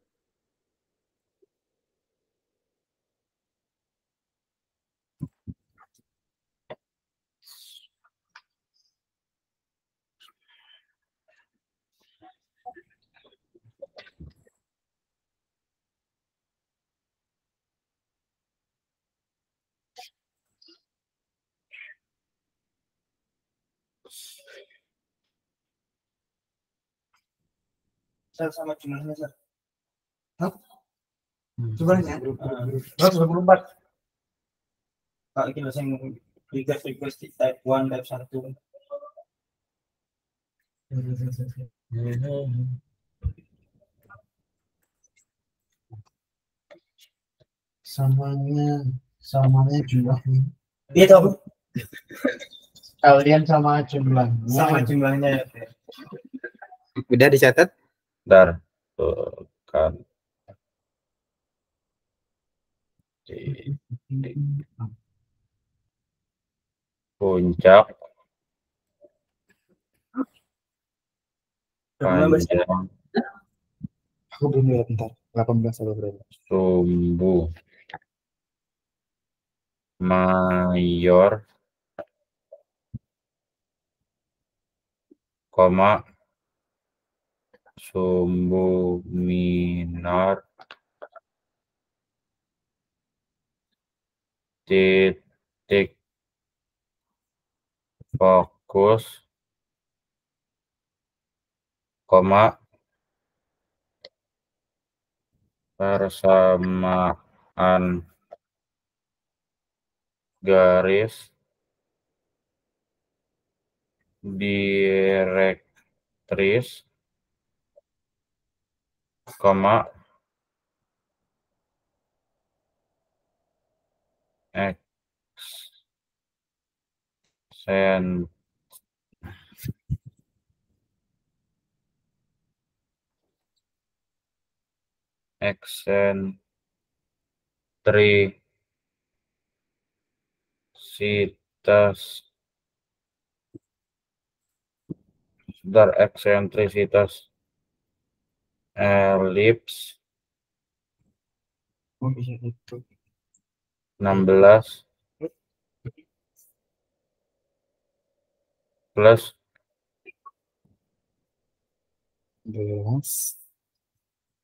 Sama jumlahnya, Sir. Jumlahnya 124. Kalau ini saya request type 1, type 1. Samanya jumlahnya. Iya tahu. Kalian sama jumlahnya. Sama jumlahnya ya. Udah dicatat? Bentar. Kan. Puncak panjang Aku belum lihat, bentar. 18 atau berapa? sumbu mayor, koma sumbu minor, titik fokus, koma persamaan garis direktris, koma eksentrisitas elips Oh iya itu. 16 plus 11.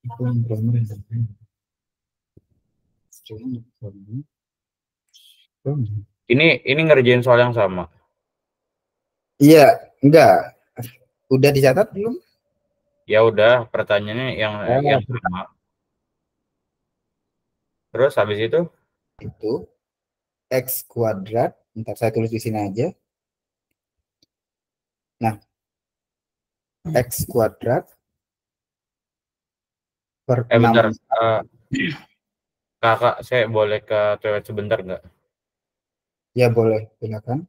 Itu yang grammar yang penting. ini ngerjain soal yang sama. Iya, enggak. Udah dicatat belum? Ya udah, pertanyaannya yang sama. Terus habis itu Itu X kuadrat. Ntar saya tulis di sini aja. Nah, X kuadrat per 6. bentar. Kakak, saya boleh ke toilet sebentar nggak? Ya boleh, silakan.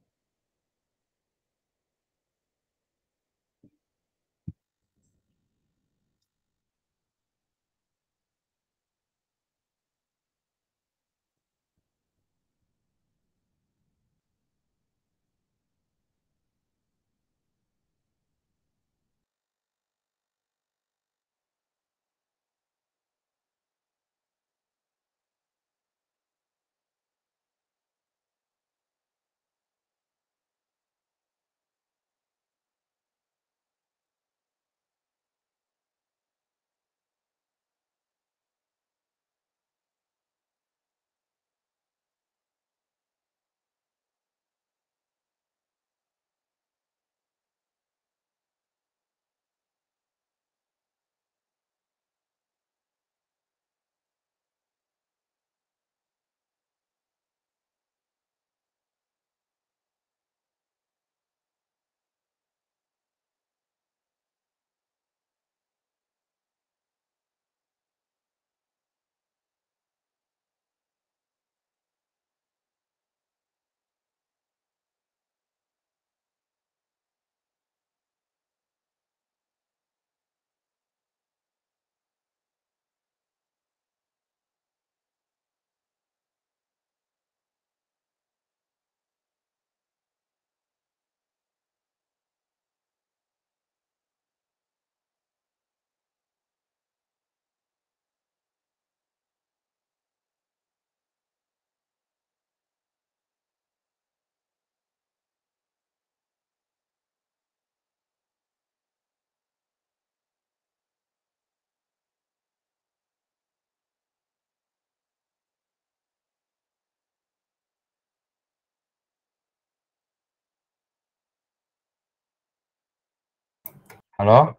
Halo?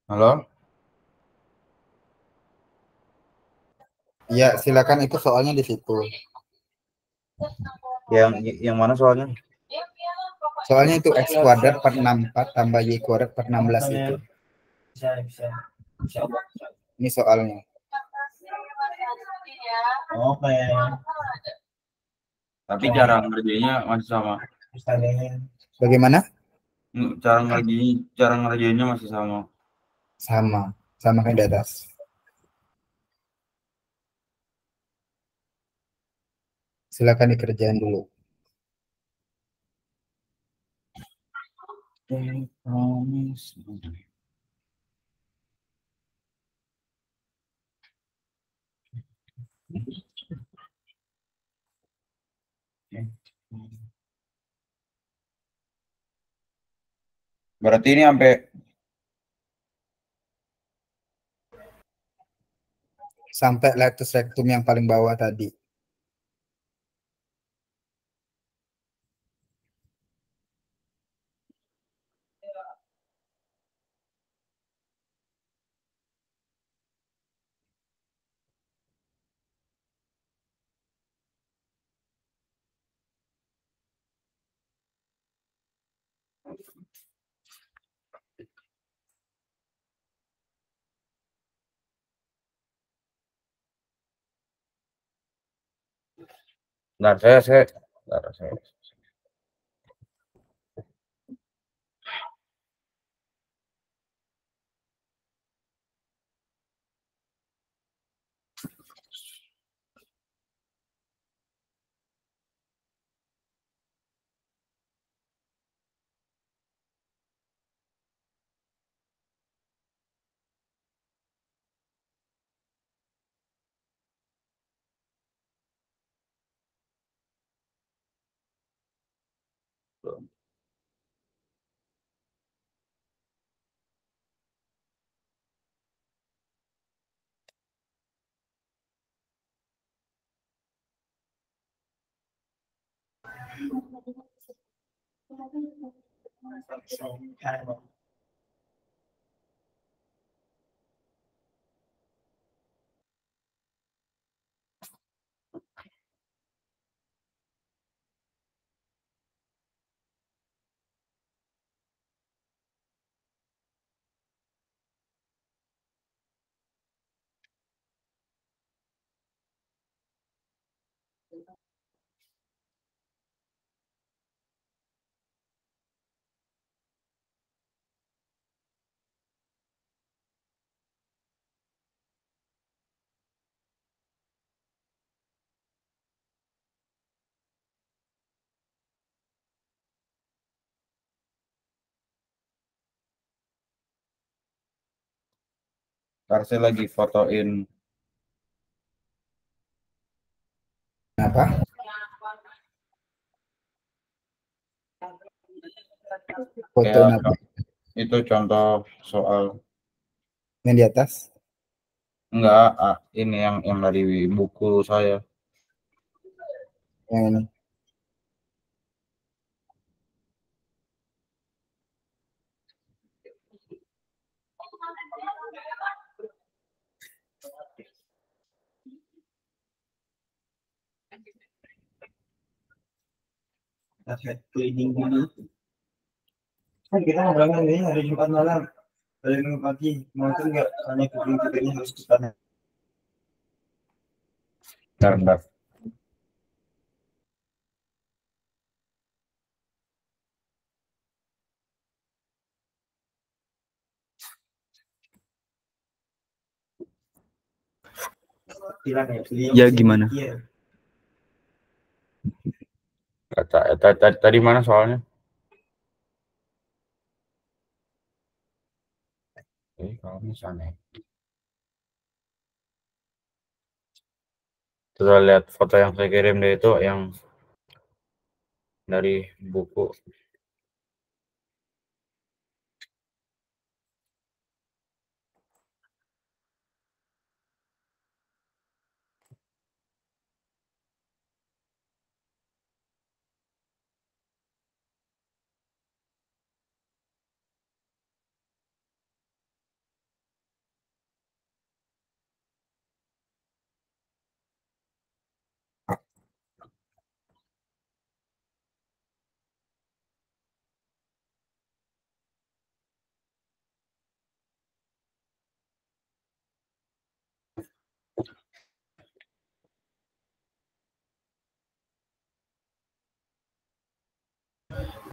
Halo? Ya, silakan, itu soalnya di situ. Yang mana soalnya? Soalnya itu X kuadrat per 64 tambah Y kuadrat per 16 itu. Bisa. Ini soalnya. Oke. Tapi cara ngerjainnya masih sama. Bagaimana? Cara ngerjainnya masih sama. Sama kayak di atas. Silakan dikerjain dulu. Berarti ini Sampai letus rectum yang paling bawah tadi. Nah, saya. Ntar saya lagi fotoin. Apa? Fotoin apa? Itu contoh soal. Yang di atas? Enggak, ini yang dari buku saya. Yang ini. Cleaning dulu. Kan kita ngobrolnya ini hari Jumat malam, hari Minggu pagi, mungkin nggak hanya cleaning harus ke sana. Bentar. Ya gimana? Tadi mana soalnya? Kalau misalnya. Setelah lihat foto yang saya kirim deh itu yang dari buku.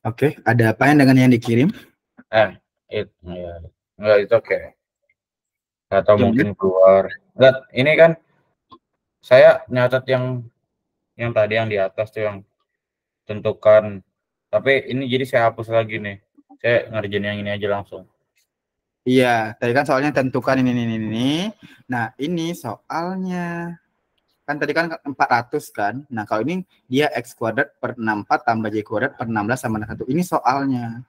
Oke, ada apa yang dengan yang dikirim? Enggak, itu oke. Atau Gimana? mungkin keluar. Enggak, ini kan saya nyatat yang tadi yang di atas tuh yang tentukan. Tapi ini jadi saya hapus lagi nih. Saya ngerjain yang ini aja langsung. Iya, tadi kan soalnya tentukan ini. Nah, ini soalnya. Kan tadi kan 400 kan. Nah, kalau ini dia X kuadrat per 64 tambah Y kuadrat per 16 sama dengan 1. Ini soalnya.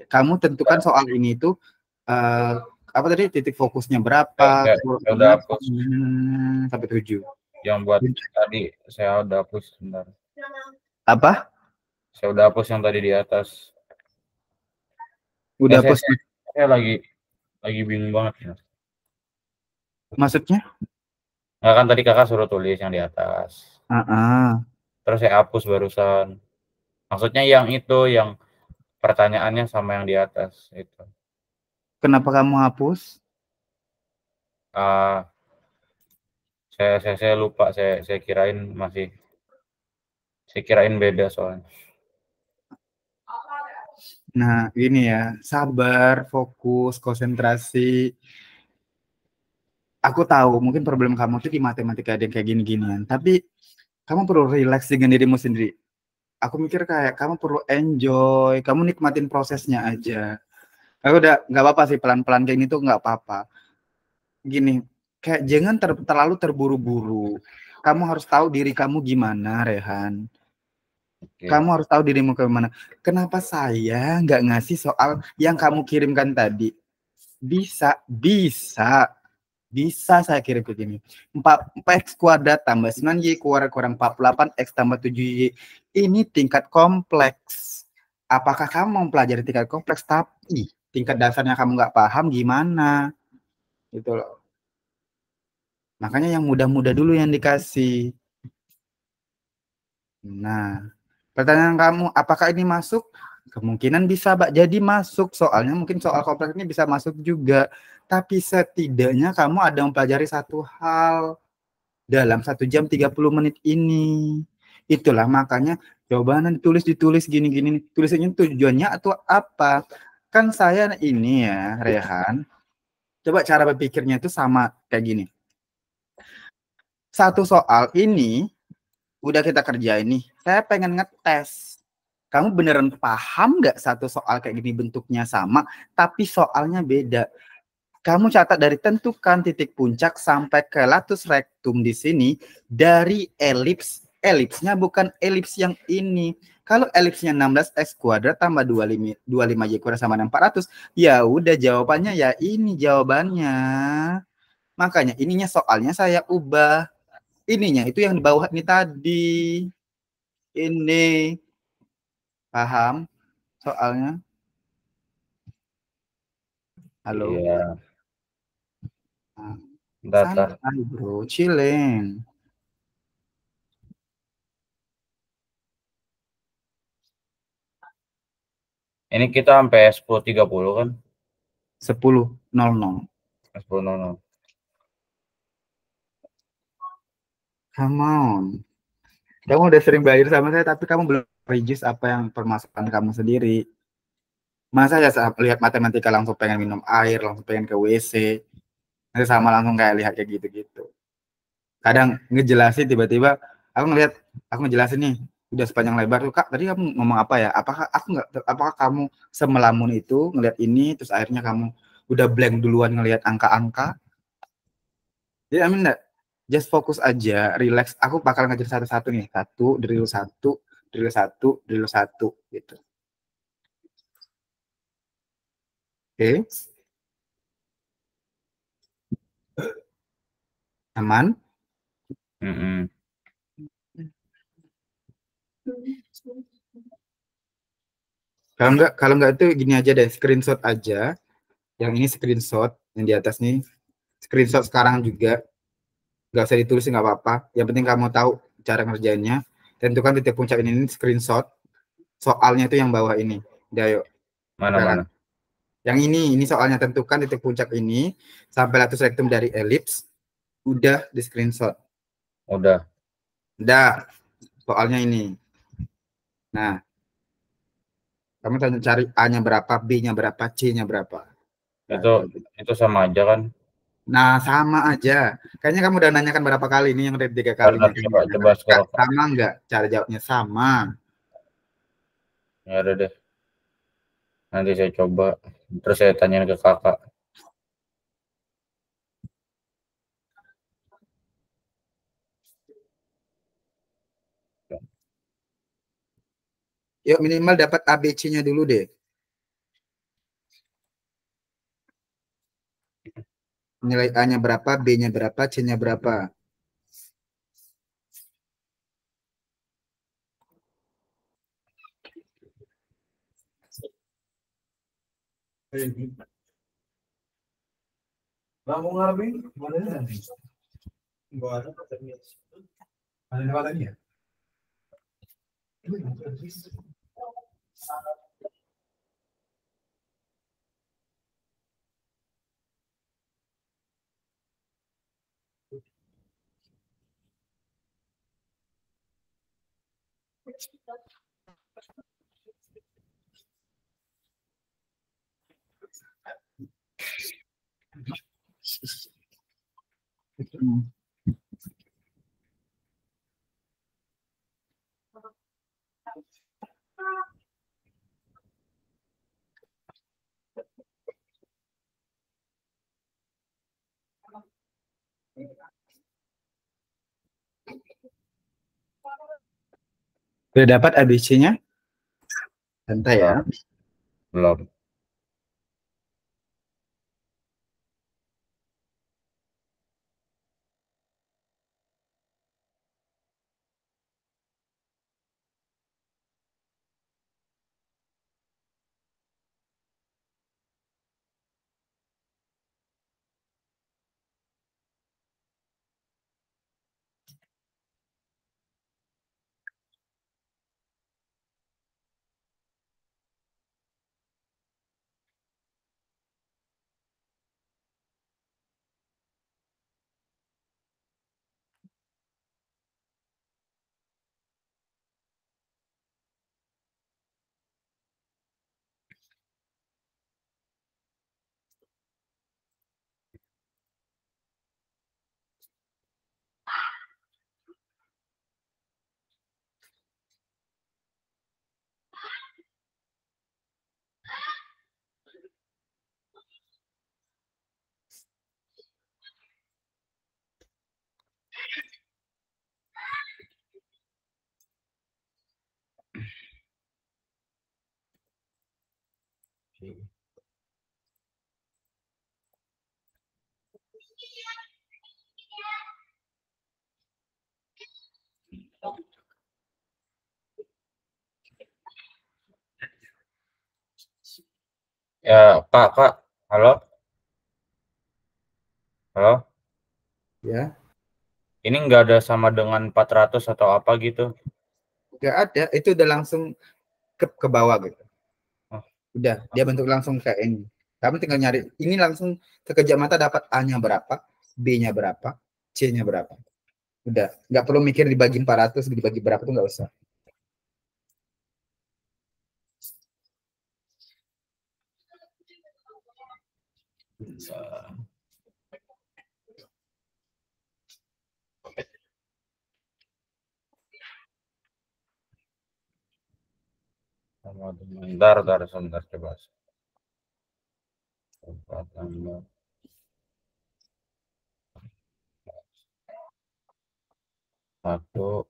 Kamu tentukan soal ini itu apa tadi titik fokusnya berapa, Saya udah hapus. sampai 7. Yang buat tadi saya udah hapus sebentar. Apa? Saya udah hapus yang tadi di atas. Udah hapus. Saya lagi bingung banget ya. Maksudnya? Nah, kan tadi kakak suruh tulis yang di atas. Terus saya hapus barusan. Maksudnya yang itu, yang pertanyaannya sama yang di atas itu. Kenapa kamu hapus? Saya lupa. Saya kirain beda soalnya. Nah, ini ya, sabar, fokus, konsentrasi. Aku tahu mungkin problem kamu tuh di matematika ada yang kayak gini-ginian, tapi kamu perlu relax dengan dirimu sendiri. Aku mikir kayak kamu perlu enjoy, kamu nikmatin prosesnya aja. Aku udah nggak apa-apa sih, pelan-pelan kayak ini tuh nggak apa-apa. Gini, kayak jangan terlalu terburu-buru. Kamu harus tahu diri kamu gimana, Rehan. Oke. Kamu harus tahu dirimu kemana. Kenapa saya nggak ngasih soal yang kamu kirimkan tadi? Bisa saya kirim ke gini. 4x kuadrat tambah 9y kuadrat kurang 48x tambah 7y. Ini tingkat kompleks. Apakah kamu mau pelajari tingkat kompleks tapi tingkat dasarnya kamu nggak paham gimana? Gitu loh. Makanya yang mudah-mudah dulu yang dikasih. Nah, pertanyaan kamu, apakah ini masuk? Kemungkinan bisa, Mbak. Jadi masuk. Soalnya mungkin soal kompleks ini bisa masuk juga. Tapi setidaknya kamu ada mempelajari satu hal dalam 1 jam 30 menit ini. Itulah makanya jawaban ditulis gini-gini. Tulisannya tujuannya atau apa? Kan saya ini ya, Rehan. Coba cara berpikirnya itu sama kayak gini. Satu soal ini udah kita kerjain nih. Saya pengen ngetes. Kamu beneran paham nggak satu soal kayak gini bentuknya sama, tapi soalnya beda. Kamu catat dari tentukan titik puncak sampai ke latus rectum di sini dari elips. Elipsnya bukan elips yang ini. Kalau elipsnya 16x kuadrat tambah 25y kuadrat sama 400, ya udah jawabannya ya ini jawabannya. Makanya ininya soalnya saya ubah. Ininya itu yang di bawah ini tadi. Ini. Paham soalnya? Halo? Iya. Santai bro, chilling. Ini kita sampai 10.30 kan? 10.00. 10.00. Come on. Kamu udah sering belajar sama saya, tapi kamu belum regis apa yang permasalahan kamu sendiri. Masa ya saat lihat matematika langsung pengen minum air, langsung pengen ke WC. Nanti sama langsung kayak lihat kayak gitu-gitu. Kadang ngejelasin tiba-tiba, aku ngejelasin nih, udah sepanjang lebar tuh, Kak, tadi kamu ngomong apa ya? Apakah kamu semelamun itu ngelihat ini, terus akhirnya kamu udah blank duluan ngelihat angka-angka? Jadi enggak, just fokus aja, relax. Aku bakal ngajar satu-satu nih, drill satu, gitu. Oke. Aman? Kalau enggak itu gini aja deh, screenshot aja. Yang ini screenshot, yang di atas nih. Screenshot sekarang juga. Nggak usah ditulis, nggak apa-apa. Yang penting kamu tahu cara ngerjainnya. Tentukan titik puncak ini screenshot. Soalnya itu yang bawah ini. Udah yuk. Mana? Yang ini soalnya tentukan titik puncak ini sampai latus rectum dari elips. Udah di screenshot. Udah. Soalnya ini. Nah. Kamu tanya cari A-nya berapa, B-nya berapa, C-nya berapa. Itu sama aja kan? Nah, sama aja. Kayaknya kamu udah nanyakan berapa kali ini yang dari 3 kalinya. Coba sekarang. Sama enggak? Cara jawabnya sama. Ya udah deh. Nanti saya coba. Terus saya tanyain ke kakak. Yuk minimal dapat ABC-nya dulu deh. Nilai A-nya berapa, B-nya berapa, C-nya berapa. Kamu ngapain? Mana nanti? Gua ada katanya. Ada lagi ya? Udah dapat ABC-nya? Santai ya. Belum. Ya, Kak. Halo? Halo? Ya. Ini nggak ada sama dengan 400 atau apa gitu? Nggak ada. Itu udah langsung ke bawah gitu. Oh. Udah, dia bentuk langsung kayak ini. Kamu tinggal nyari. Ini langsung sekejap mata dapat A-nya berapa, B-nya berapa, C-nya berapa. Udah, nggak perlu mikir dibagi 400, dibagi berapa tuh nggak usah. Bentar, sebentar coba. 1.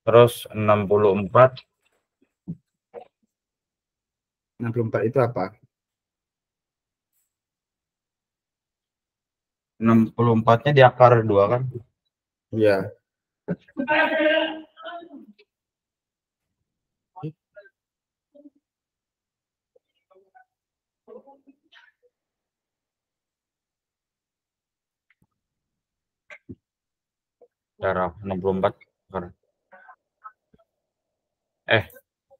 Terus 64. 64 itu apa? 64-nya di akar 2 kan? Iya. Cara 64 akar.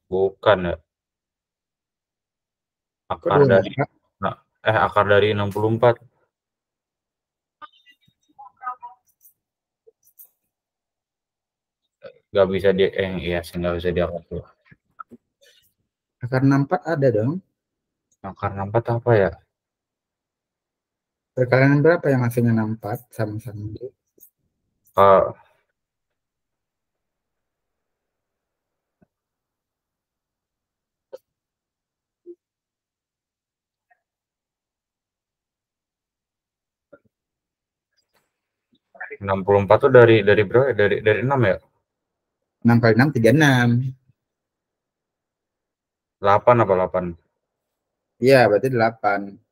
Bukan ya. Akar dari 64. nggak bisa di iya sih nggak bisa diangkat tuh. Akar 64 ada dong. Akar 64 apa ya? Perkalian berapa yang hasilnya 64 sama-sama itu? Uh, 64 tuh dari berapa? Dari 6 ya? 6 kali 6 36. 8 apa 8? Iya, berarti 8.